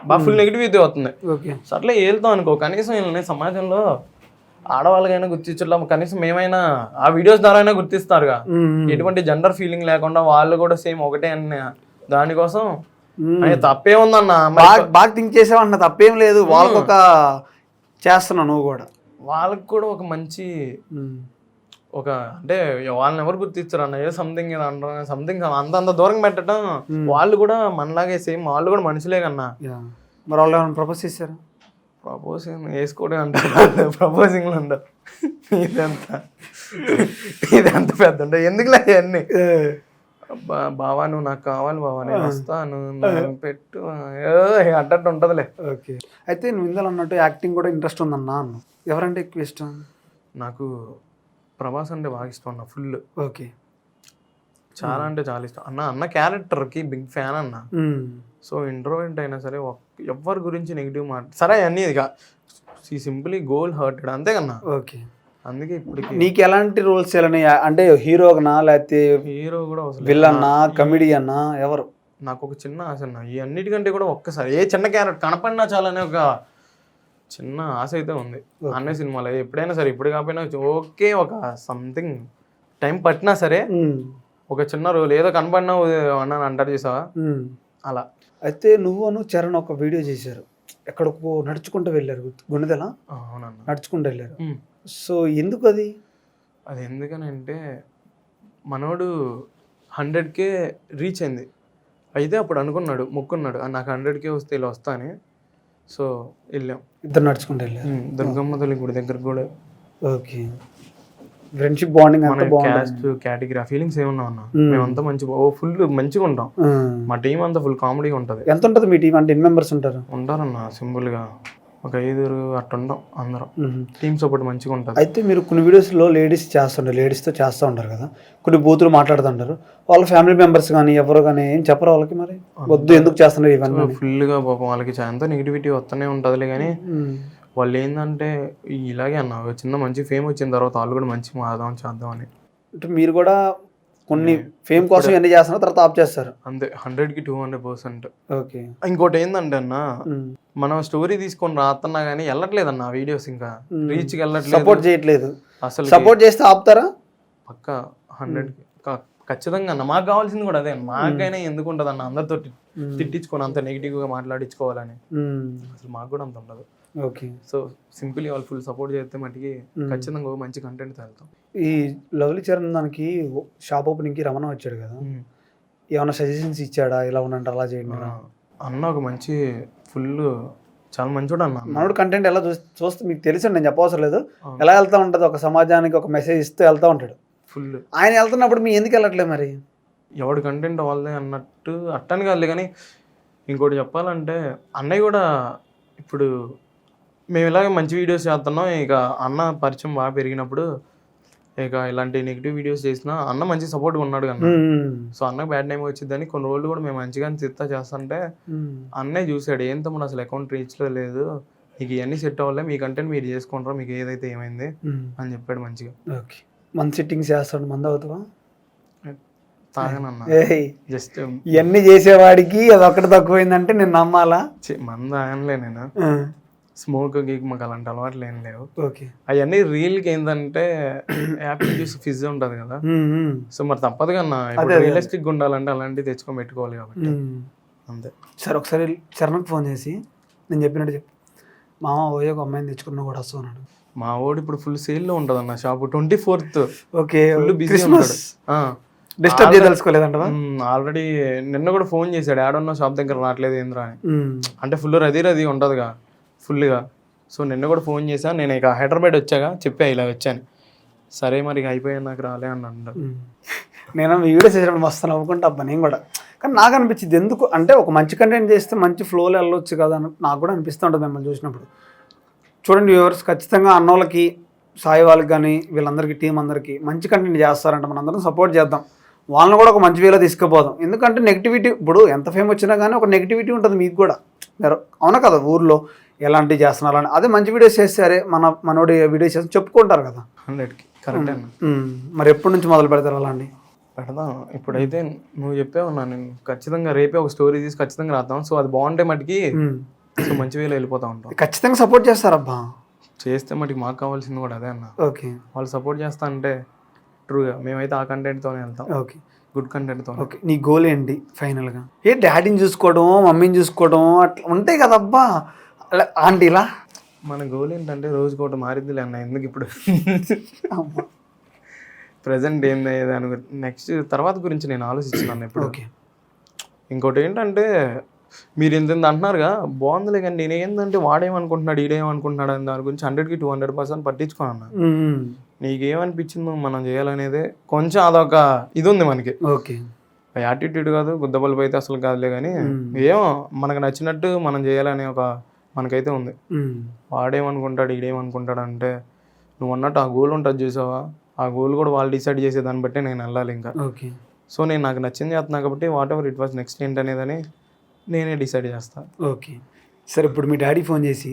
బాగా ఫుల్ నెగిటివిటీ అవుతుంది. సో అట్లా వెళ్తాం అనుకో, కనీసం వీళ్ళని సమాజంలో ఆడవాళ్ళకైనా గుర్తించడం, కనీసం మేమైనా ఆ వీడియోస్ ద్వారా అయినా గుర్తిస్తారుగా, ఎటువంటి జెండర్ ఫీలింగ్ లేకుండా వాళ్ళు కూడా సేమ్ ఒకటే అన్న దానికోసం. తప్పేముందన్న, బాగా థింక్ చేసావన్న, తప్పేం లేదు. వాళ్ళకి ఒక చేస్తున్నావు నువ్వు కూడా, వాళ్ళకి కూడా ఒక మంచి ఒక అంటే వాళ్ళని ఎవరు గుర్తిస్తారు అన్న, ఏదో సంథింగ్ ఏదో అంటారు, సంథింగ్ అంత దూరం పెట్టడం. వాళ్ళు కూడా మనలాగే సేమ్, వాళ్ళు కూడా మనుషులే కన్నా. మరి వాళ్ళు ఏమైనా ప్రపోజ్ చేశారు? ప్రపోజింగ్ వేసుకోవడం అంటారు, ప్రపోజింగ్లు అంటారు. ఇదంతా పెద్ద ఉంటాయి ఎందుకులే అన్నీ. బావా నువ్వు నాకు కావాలి బావా, నేను వస్తాను, నన్ను పెట్టు, అట్టట్టు ఉంటదిలే. ఓకే. అయితే నువ్వు ఇందులో అన్నట్టు యాక్టింగ్ కూడా ఇంట్రెస్ట్ ఉందన్నా అన్న, ఎవరంటే ఎక్కువ ఇష్టం? నాకు ప్రభాస్ అంటే బాగా ఇష్టం అన్న, ఫుల్. ఓకే. చాలా అంటే చాలా ఇష్టం అన్న. అన్న క్యారెక్టర్కి బిగ్ ఫ్యాన్ అన్న. సో ఇంట్రోవర్ట్ అయినా సరే ఎవరి గురించి నెగిటివ్ మాట సరే అన్నీ సింపుల్లీ గోల్ హర్టెడ్ అంతే కన్నా. ఓకే. అందుకే ఇప్పటికి నీకు ఎలాంటి రోల్స్ చేయాలని, అంటే హీరోనా లేకపోతే హీరో కూడా అవసరం, విల్లన్నా కమెడియన్నా ఎవరు? నాకు ఒక చిన్న ఆశ అన్న, ఈ అన్నిటికంటే కూడా ఒక్కసారి ఏ చిన్న క్యారెక్టర్ కనపడినా చాలనే ఒక చిన్న ఆశ అయితే ఉంది అన్నయ్య సినిమాలో. ఎప్పుడైనా సరే, ఇప్పుడు కాకపోయినా ఓకే, ఒక సంథింగ్ టైం పట్టినా సరే ఒక చిన్న రోల్ ఏదో కనపడినా అన్న అంటారు చూసావా, అలా. అయితే నువ్వు చరణ్ ఒక వీడియో చేశారు, ఎక్కడికో నడుచుకుంటూ వెళ్ళారు, గుణదల. అవునన్న, నడుచుకుంటూ వెళ్ళారు. సో ఎందుకు అది? అది ఎందుకనంటే మనోడు 100K రీచ్ అయింది. అయితే అప్పుడు అనుకున్నాడు, మొక్కున్నాడు నాకు 100K వస్తే ఇలా వస్తా అని. సో వెళ్ళాం, ఇద్దరు నడుచుకుంటూ వెళ్ళారు దుర్గమ్మ తల్లి గుడి దగ్గర కూడా. ఓకే. ఫ్రెండ్షిప్ బాండింగ్ అంతా క్యాస్ట్ కేటగిరీ ఫీలింగ్స్ ఏమన్నా ఉన్నా, మేమంతా మంచి ఫుల్ మంచిగా ఉంటాం. మా టీం అంతా ఫుల్ కామెడీ ఉంటది. ఎంత ఉంటుంది మీ టీం? అంటే ఎన్ని మెంబర్స్ ఉంటారు? ఉంటారన్న సింపుల్ గా ఒక 5 అట్లా ఉంటాం అందరం. టీమ్ సపోర్ట్ మంచిగా ఉంటుంది. అయితే మీరు కొన్ని వీడియోస్లో లేడీస్ చేస్తుంటారు, లేడీస్తో చేస్తూ ఉంటారు కదా, కొన్ని బూతులు మాట్లాడుతుంటారు, వాళ్ళ ఫ్యామిలీ మెంబర్స్ కానీ ఎవరు కానీ ఏం చెప్పరు వాళ్ళకి? మరి వద్దు ఎందుకు చేస్తున్నారు ఇవన్నీ? ఫుల్గా పాపం వాళ్ళకి ఎంతో నెగిటివిటీ వస్తూనే ఉంటుందిలే. కానీ వాళ్ళు ఏంటంటే ఇలాగే అన్న, చిన్న మంచి ఫేమ్ వచ్చిన తర్వాత వాళ్ళు కూడా మంచి మారదాం చేద్దాం అని. అంటే మీరు కూడా కొన్ని ఫేమ్ కోసం ఎన్ని చేస్తున్నారు, తర్వాత ఆప్ చేస్తారు అంతే. 100కి 200%. ఓకే. ఇంకోటి ఏంటంటే అన్న, మనం స్టోరీ తీసుకొని రాస్తున్నా కానీ వెళ్ళట్లేదు అన్న వీడియోస్, ఇంకా రీచ్కి వెళ్ళట్లేదు, సపోర్ట్ చేయట్లేదు. అసలు సపోర్ట్ చేస్తే ఆపుతారా? పక్క 100కి ఖచ్చితంగా అన్న. మాకు కావాల్సింది కూడా అదే. మాకైనా ఎందుకు ఉంటుంది అన్న అందరితో తిట్టించుకొని అంత నెగిటివ్గా మాట్లాడించుకోవాలని, అసలు మాకు కూడా అంత ఉండదు. ఓకే. సో సింపుల్లీ వాళ్ళు ఫుల్ సపోర్ట్ చేస్తే మటుకి ఖచ్చితంగా మంచి కంటెంట్ వెళ్తాం. ఈ లవ్లీ చరణ్ దానికి షాప్ ఓపెనింగ్కి రమణ వచ్చాడు కదా, ఏమైనా సజెషన్స్ ఇచ్చాడా, ఇలా ఉండండి అలా చేయండి అన్న? ఒక మంచి ఫుల్ చాలా మంచోడు అన్న. మనోడు కంటెంట్ ఎలా చూస్తే మీకు తెలుసు, నేను చెప్పవసరం లేదు, ఎలా వెళ్తూ ఉంటుంది, ఒక సమాజానికి ఒక మెసేజ్ ఇస్తూ వెళ్తూ ఉంటాడు ఫుల్. ఆయన వెళ్తున్నప్పుడు మీ ఎందుకు వెళ్ళట్లేదు మరి? ఎవడు కంటెంట్ వాళ్ళదే అన్నట్టు అట్టని కాదులే. కానీ ఇంకోటి చెప్పాలంటే అన్నయ్య కూడా ఇప్పుడు మేము ఇలాగే మంచి వీడియోస్ చేస్తున్నాం, ఇక అన్న పరిచయం బాగా పెరిగినప్పుడు ఇక ఇలాంటి నెగిటివ్ వీడియోస్ చేసినా అన్న మంచి సపోర్ట్గా ఉన్నాడు కన్నా. సో అన్నకు బ్యాడ్ టైం వచ్చిందని కొన్ని రోజులు కూడా మేము మంచిగా చిత్తా చేస్తుంటే అన్నయ్య చూసాడు, ఏం తమ్ముడు అసలు అకౌంట్ రీచ్లో లేదు, మీకు ఇవన్నీ సెట్ అవ్వలే, మీ కంటెంట్ మీరు చేసుకుంటారో, మీకు ఏదైతే ఏమైంది అని చెప్పాడు మంచిగా. ఓకే. మన సిట్టింగ్స్ చేస్తాడు, మంద అవుతావా? తాగనన్నా, జస్ట్ ఇవన్నీ చేసేవాడికి అది ఒక్కటి తక్కువైందంటే నేను నమ్మాలా? మంద తాగనులే నేను, స్మోక్ గీక్ మాకు అలాంటి అలవాట్లు ఏం లేవు. ఓకే. అవన్నీ రీల్కి ఏంటంటే యాపిల్ జ్యూస్ ఫిజ్ ఉంటుంది కదా, సో మరి తప్పదు కన్నా, ఇప్పుడు రియలిస్టిక్గా ఉండాలంటే అలాంటివి తెచ్చుకొని పెట్టుకోవాలి కాబట్టి అంతే. సరే ఒకసారి చరణ్కి ఫోన్ చేసి నేను చెప్పినట్టు చెప్పు, మామ ఓయో ఒక అమ్మాయిని తెచ్చుకున్నా కూడా వస్తూ ఉన్నాడు. మా వాడు ఇప్పుడు ఫుల్ సేల్లో ఉంటుంది అన్న shop, 24th. Okay. Full busy ఉంటాడు. డిస్టర్బ్ చేయదలుచుకోలేదంట. ఆల్రెడీ నిన్న కూడా ఫోన్ చేశాడు, ఆడున్న షాప్ దగ్గర రావట్లేదు ఏంద్రా అని. అంటే ఫుల్ రదీ ఉంటుందిగా ఫుల్గా. సో నిన్న కూడా ఫోన్ చేశాను, నేను ఇక హైదరాబాద్ వచ్చాక చెప్పా ఇలా వచ్చాను. సరే మరి ఇక అయిపోయాను, నాకు రాలే అని అన్నాడు. నేను వీడియో చేసినప్పుడు మస్తు నవ్వుకుంటా అబ్బా నేను కూడా. కానీ నాకు అనిపించింది ఎందుకు అంటే, ఒక మంచి కంటెంట్ చేస్తే మంచి ఫ్లోలో వెళ్ళొచ్చు కదా అని నాకు కూడా అనిపిస్తూ ఉంటుంది మిమ్మల్ని చూసినప్పుడు. చూడండి వ్యూవర్స్, ఖచ్చితంగా అన్నోళ్ళకి, సాయి వాళ్ళకి కానీ వీళ్ళందరికీ, టీం అందరికీ మంచి కంటెంట్ చేస్తారంట, మనందరం సపోర్ట్ చేద్దాం, వాళ్ళని కూడా ఒక మంచి వేలో తీసుకుపోదాం. ఎందుకంటే నెగిటివిటీ, ఇప్పుడు ఎంత ఫేమ్ వచ్చినా కానీ ఒక నెగిటివిటీ ఉంటుంది మీకు కూడా, మీరు అవునా కదా, ఊర్లో ఎలాంటివి చేస్తున్నారు అని. అదే మంచి వీడియోస్ చేస్తే అరే మనోడి వీడియోస్ చేసి చెప్పుకుంటారు కదా. 100కి కరెక్ట్. మరి ఎప్పటి నుంచి మొదలు పెడతారు అలాంటి? పెడదాం. ఇప్పుడైతే నువ్వు చెప్పావు, నేను ఖచ్చితంగా రేపే ఒక స్టోరీ తీసి ఖచ్చితంగా రాద్దాం. సో అది బాగుంటే మటుకి సో మంచి వేలో వెళ్ళిపోతా ఉంటాం. ఖచ్చితంగా సపోర్ట్ చేస్తారబ్బా. చేస్తే మటుకు మాకు కావాల్సింది కూడా అదే అన్న. ఓకే. వాళ్ళు సపోర్ట్ చేస్తా అంటే ట్రూగా మేమైతే ఆ కంటెంట్తోనే వెళ్తాం. ఓకే. గుడ్ కంటెంట్తో. ఓకే. నీ గోల్ ఏంటి ఫైనల్గా? డాడీని చూసుకోవడం, మమ్మీని చూసుకోవడం అట్లా ఉంటాయి కదబ్బా, అలా ఆంటీలా. మన గోల్ ఏంటంటే రోజుకోటి మారిందిలే అన్న, ఎందుకు ఇప్పుడు ప్రజెంట్ ఏంది దాని నెక్స్ట్ తర్వాత గురించి నేను ఆలోచిస్తున్నాను ఇప్పుడు. ఓకే. ఇంకోటి ఏంటంటే మీరు ఎంత అంటున్నారుగా బాగుందిలే, కానీ నేను ఏంటంటే వాడేమనుకుంటున్నాడు, ఈడేమనుకుంటున్నాడు అని దాని గురించి 100కి 200% పట్టించుకోను. నీకేమనిపించిందో మనం చేయాలనేదే కొంచెం అదొక ఇది ఉంది మనకి. ఓకే. యాటిట్యూడ్ కాదు, గుద్దబల్బు అయితే అసలు కాదులే, కానీ ఏమో మనకు నచ్చినట్టు మనం చేయాలనే ఒక మనకైతే ఉంది. వాడేమనుకుంటాడు ఈడేమనుకుంటాడు అంటే, నువ్వు అన్నట్టు ఆ గోల్ ఉంటుంది చూసావా, ఆ గోల్ కూడా వాళ్ళు డిసైడ్ చేసే దాన్ని బట్టి నేను వెళ్ళాలి ఇంకా. ఓకే. సో నేను నాకు నచ్చింది చేస్తున్నా కాబట్టి whatever it was next ఏంటనేదని నేనే డిసైడ్ చేస్తాను. ఓకే. సరే, ఇప్పుడు మీ డాడీ ఫోన్ చేసి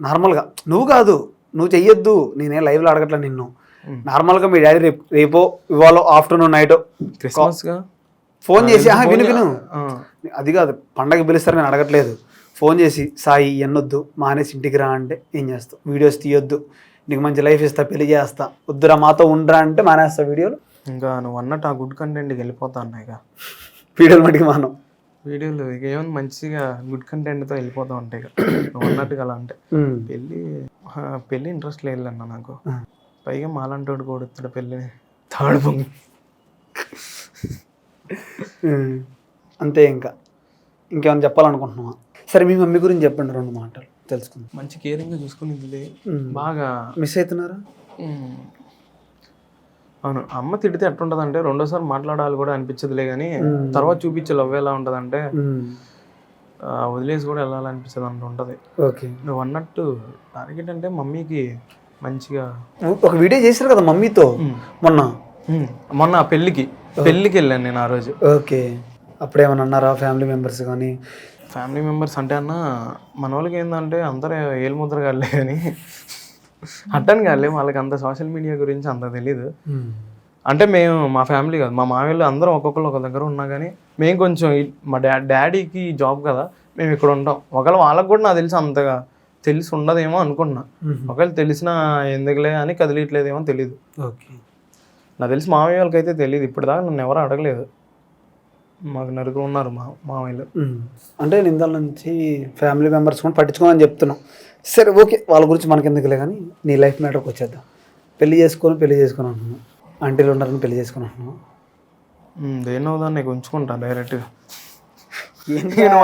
నార్మల్గా, నువ్వు కాదు, నువ్వు చెయ్యొద్దు, నేనే లైవ్లో అడగట్లే నిన్ను, నార్మల్గా మీ డాడీ రేపో ఇవాళ ఆఫ్టర్నూన్ నైట్ క్రిస్మస్గా ఫోన్ చేసి విను అది కాదు, పండగ పిలుస్తారు, నేను అడగట్లేదు, ఫోన్ చేసి సాయి ఎన్నొద్దు మానేసి ఇంటికి రా అంటే ఏం చేస్తావు? వీడియోస్ తీయొద్దు, నీకు మంచి లైఫ్ ఇస్తా, పెళ్లి చేస్తా, వద్దురా మాతో ఉండరా అంటే మానేస్తా వీడియోలు? ఇంకా నువ్వు అన్నట్టు ఆ గుడ్ కంటెంట్కి వెళ్ళిపోతా అన్నా. ఇక వీడియోలు మటుకు మానం, వీడియోలు ఇక ఏమైనా మంచిగా గుడ్ కంటెంట్తో వెళ్ళిపోతూ ఉంటాయి. ఇక నువ్వు అన్నట్టుగా అలా అంటే పెళ్ళి ఇంట్రెస్ట్ లేదు అన్న నాకు. పైగా మాలంటోడు కొడుతాడు పెళ్ళిని తాడు పొంగి. అంతే. ఇంకేమైనా చెప్పాలనుకుంటున్నావా? సరే, మీ మమ్మీ గురించి చెప్పండి, 2 మాటలు తెలుసుకుందాం. మంచి కేరింగ్గా చూసుకుని బాగా మిస్ అవుతున్నారా? అవును. అమ్మ తిడితే ఎట్టుంటది అంటే రెండోసారి మాట్లాడాలి కూడా అనిపించదులే, కానీ తర్వాత చూపించే లవ్ ఎలా ఉంటుంది అంటే వదిలేసి కూడా వెళ్ళాలనిపించదు అంత ఉంటుంది. ఓకే. నువ్వు అన్నట్టు టార్గెట్ అంటే మమ్మీకి మంచిగా ఒక వీడియో చేశారు కదా మమ్మీతో మొన్న పెళ్ళికి వెళ్ళాను నేను ఆ రోజు. ఓకే. అప్పుడేమన్నా అన్నారా ఫ్యామిలీ మెంబర్స్ కానీ? ఫ్యామిలీ మెంబర్స్ అంటే అన్న మన వాళ్ళకి ఏంటంటే అందరూ ఏలుముద్ర కాలే కానీ అట్టని కాలే, వాళ్ళకి అంత సోషల్ మీడియా గురించి అంత తెలీదు. అంటే మేము మా ఫ్యామిలీ కాదు, మా మామయ్యలు అందరం ఒక్కొక్కరు ఒక దగ్గర ఉన్నా కానీ మేము కొంచెం మా డాడీకి జాబ్ కదా, మేము ఇక్కడ ఉంటాం. ఒకవేళ వాళ్ళకి కూడా నాకు తెలిసి అంతగా తెలిసి ఉండదేమో అనుకున్నా. ఒకవేళ తెలిసినా ఎందుకులే అని కదిలియట్లేదేమో తెలీదు. ఓకే. నాకు తెలిసి మామయ్య వాళ్ళకి అయితే తెలియదు, ఇప్పటిదాకా నన్ను ఎవరు అడగలేదు. మాకు నలుగురు ఉన్నారు మామయ్యలు. అంటే నిందాల నుంచి ఫ్యామిలీ మెంబర్స్ కూడా పట్టించుకోమని చెప్తున్నాం. సరే, ఓకే, వాళ్ళ గురించి మనకి ఎందుకులే, కానీ నీ లైఫ్ మ్యాటర్కి వచ్చేద్దాం. పెళ్లి చేసుకొని అంటున్నావు, ఆంటీలు ఉన్నారని పెళ్లి చేసుకుని అంటున్నావు. దేనవుదా నీకు ఉంచుకుంటా డైరెక్ట్గా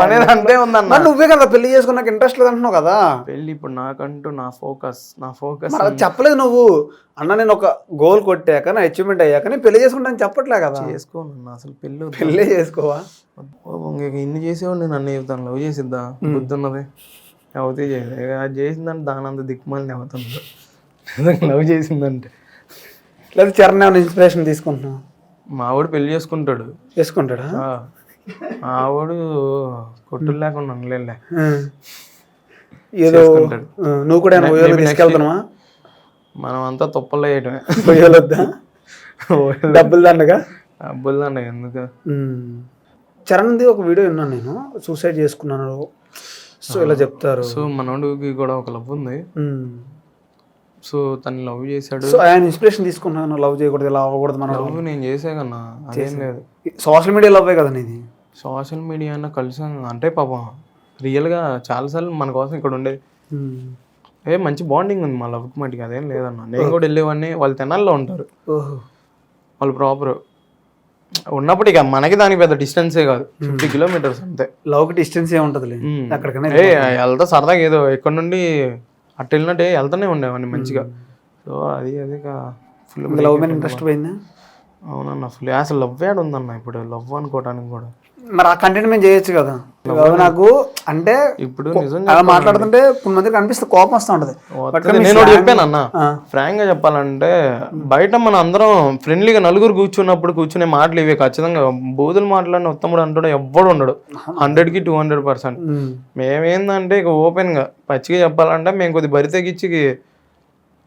అనేది అంతే ఉందన్న. నువ్వే కదా పెళ్లి చేసుకుని నాకు ఇంట్రెస్ట్ లేదు అంటున్నావు కదా. పెళ్ళి ఇప్పుడు నాకంటూ నా ఫోకస్ చెప్పలేదు నువ్వు. అన్న నేను ఒక గోల్ కొట్టాక, నా అచీవ్మెంట్ అయ్యాక నేను పెళ్లి చేసుకుంటాను చెప్పట్లే కదా. చేసుకోను అసలు పెళ్ళే చేసుకోవా? ఇన్ని చేసేవాడిని నన్ను చెబుతాను లవ్ చేసిద్దా బుద్ధున్నది అవుతే చేసి అది చేసిందంటే దాని అంత దిక్కుమాలని అవుతుంది లవ్ చేసిందంటే. లేదా చరణ్ ఏమైనా ఇన్స్పిరేషన్ తీసుకుంటున్నావు? మా వాడు పెళ్లి చేసుకుంటాడా? ఆవాడు కొట్టులు లేకుండా ఉండలే, ఏదో నువ్వు కూడా తీసుకెళ్తున్నావా? మనం అంతా తొప్పలు వేయటమే. డబ్బులు దండగా ఎందుకు? చరణ్ది ఒక వీడియో విన్నాను నేను, సూసైడ్ చేసుకున్నాను, సో ఇలా చెప్తారు. సో మనోడికి కూడా ఒక లవ్ ఉంది, సో తను లవ్ చేశాడు. సో ఆయన ఇన్స్పిరేషన్ తీసుకున్నాను, లవ్ చేయకూడదు, ఇలా అవ్వకూడదు. మన లవ్ నేను చేసే కన్నా అదేం లేదు. సోషల్ మీడియా లవ్వే కదా నీది? సోషల్ మీడియా అన్న కలిసాను అంటే పాపం రియల్గా చాలాసార్లు మన కోసం ఇక్కడ ఉండేది. మంచి బాండింగ్ ఉంది మా లవ్కి మటుకి, అదేం లేదన్న. నేను కూడా వెళ్ళేవాడిని, వాళ్ళు తెనాల్లో ఉంటారు, వాళ్ళు ప్రాపర్ ఉన్నప్పుడు ఇక మనకి దానికి పెద్ద డిస్టెన్సే కాదు, 50 కిలోమీటర్స్ అంతే. లవ్కి డిస్టెన్స్ ఏముంటుంది, వెళ్తా సరదాగా ఏదో ఇక్కడ నుండి అట్టు వెళ్ళినట్టే వెళ్తానే ఉండేవాడిని మంచిగా. సో అది ఫుల్ లవ్ మీద ఇంట్రెస్ట్ పోయిందా? అవునన్న, ఫుల్ అసలు లవ్ యాడ్ ఉందన్న ఇప్పుడు, లవ్ అనుకోవడానికి కూడా. మరి ఆ కంటెంట్ మేము చేయొచ్చు కదా. నాకు అంటే ఇప్పుడు అలా మాట్లాడుతుంటే కొంతమందికి అనిపిస్తే కోపం వస్తూ ఉంటది. నేను చెప్పాను అన్న, ఫ్రాంక్ గా చెప్పాలంటే బయట మన అందరం ఫ్రెండ్లీగా నలుగురు కూర్చునే మాటలు ఇవే. ఖచ్చితంగా బూతులు మాట్లాడిన ఉత్తముడు అంటాడు ఎవ్వడు ఉండడు, 100కి 200%. మేమేందంటే ఇక ఓపెన్ గా పచ్చిగా చెప్పాలంటే మేము కొద్ది బరి తెగించి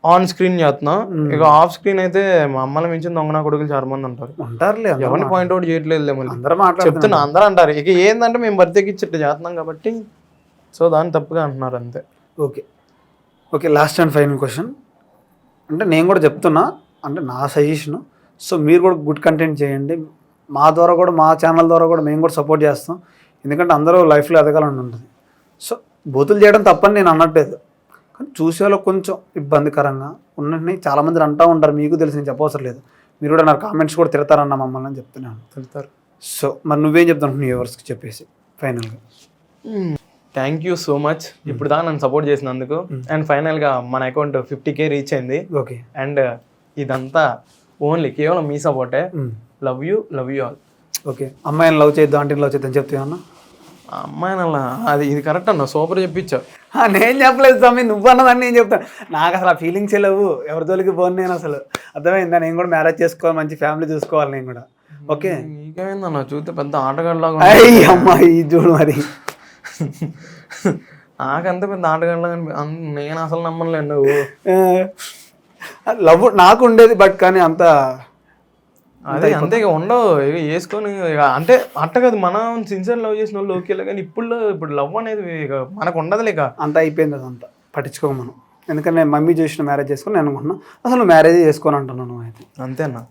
ఆన్ స్క్రీన్ చేస్తున్నాం, ఇక ఆఫ్ స్క్రీన్ అయితే మా అమ్మల మించిన దొంగనా కొడుకులు చాలా మంది ఉంటారు. ఎవరిని పాయింట్అవుట్ చేయట్లేదు, చెప్తున్నా అందరూ అంటారు. ఇక ఏంటంటే మేము బర్తెక్కిచ్చేట్టు చేస్తున్నాం కాబట్టి, సో దాన్ని తప్పుగా అంటున్నారు అంతే. Okay, last and final question. అంటే నేను కూడా చెప్తున్నా, అంటే నా సజెషన్, సో మీరు కూడా గుడ్ కంటెంట్ చేయండి. మా ద్వారా కూడా, మా ఛానల్ ద్వారా కూడా మేము కూడా సపోర్ట్ చేస్తాం. ఎందుకంటే అందరూ లైఫ్లో ఎదగాలని ఉంటుంది. సో బూతులు చేయడం తప్పని నేను అనట్లేదు, కానీ చూసేవాళ్ళకి కొంచెం ఇబ్బందికరంగా ఉన్నట్టు చాలామంది అంటూ ఉంటారు. మీకు తెలిసి నేను చెప్పవసరం లేదు, మీరు కూడా నాకు కామెంట్స్ కూడా తిడతారన్న మమ్మల్ని అని చెప్తున్నాను. తిడతారు. సో మరి నువ్వేం చెప్తాను నీ వ్యూవర్స్కి చెప్పేసి ఫైనల్గా? థ్యాంక్ యూ సో మచ్ ఇప్పుడు దాకా నన్ను సపోర్ట్ చేసినందుకు. అండ్ ఫైనల్గా మన అకౌంట్ 50K రీచ్ అయింది. ఓకే. అండ్ ఇదంతా ఓన్లీ కేవలం మీ సపోర్టే. Love you all. ఓకే, అమ్మాయిని లవ్ చేద్దాం ఆంటీని లవ్ చేద్దాం చెప్తావు అన్న? ఆ అమ్మాయిని అలా అది ఇది కరెక్ట్ అన్న, సూపర్ చెప్పించావు. నేను చెప్పలేదు స్వామి, నువ్వు అన్నదాన్ని నేను చెప్తాను. నాకు అసలు ఆ ఫీలింగ్స్ లేవు, ఎవరి తోలికి పోను నేను అసలు. అర్థమైందా? నేను కూడా మ్యారేజ్ చేసుకోవాలి, మంచి ఫ్యామిలీ చూసుకోవాలి నేను కూడా. ఓకే, నీకేమైందన్న చూస్తే పెద్ద ఆటగాళ్ళలాగా అయ్యి అమ్మాయి చూడు మరి. నాకంత పెద్ద ఆటగాళ్ళ నేను అసలు నమ్మలేను. నువ్వు లవ్ నాకు ఉండేది, బట్ కానీ అంత అదే అంతే ఇక ఉండవు ఇక వేసుకొని ఇక అంటే అట్ట కాదు, మనం సిన్సియర్ లవ్ చేసిన వాళ్ళు ఓకేలే, కానీ ఇప్పుడు లవ్ అనేది ఇక మనకు ఉండదులే. ఇక అంతా అయిపోయింది, అదంతా పట్టించుకోము మనం. ఎందుకంటే నేను మమ్మీ చూసిన మ్యారేజ్ చేసుకుని నేను అనుకుంటున్నా, అసలు మ్యారేజ్ చేసుకొని అంటున్నాను నువ్వు అయితే. అంతేనా?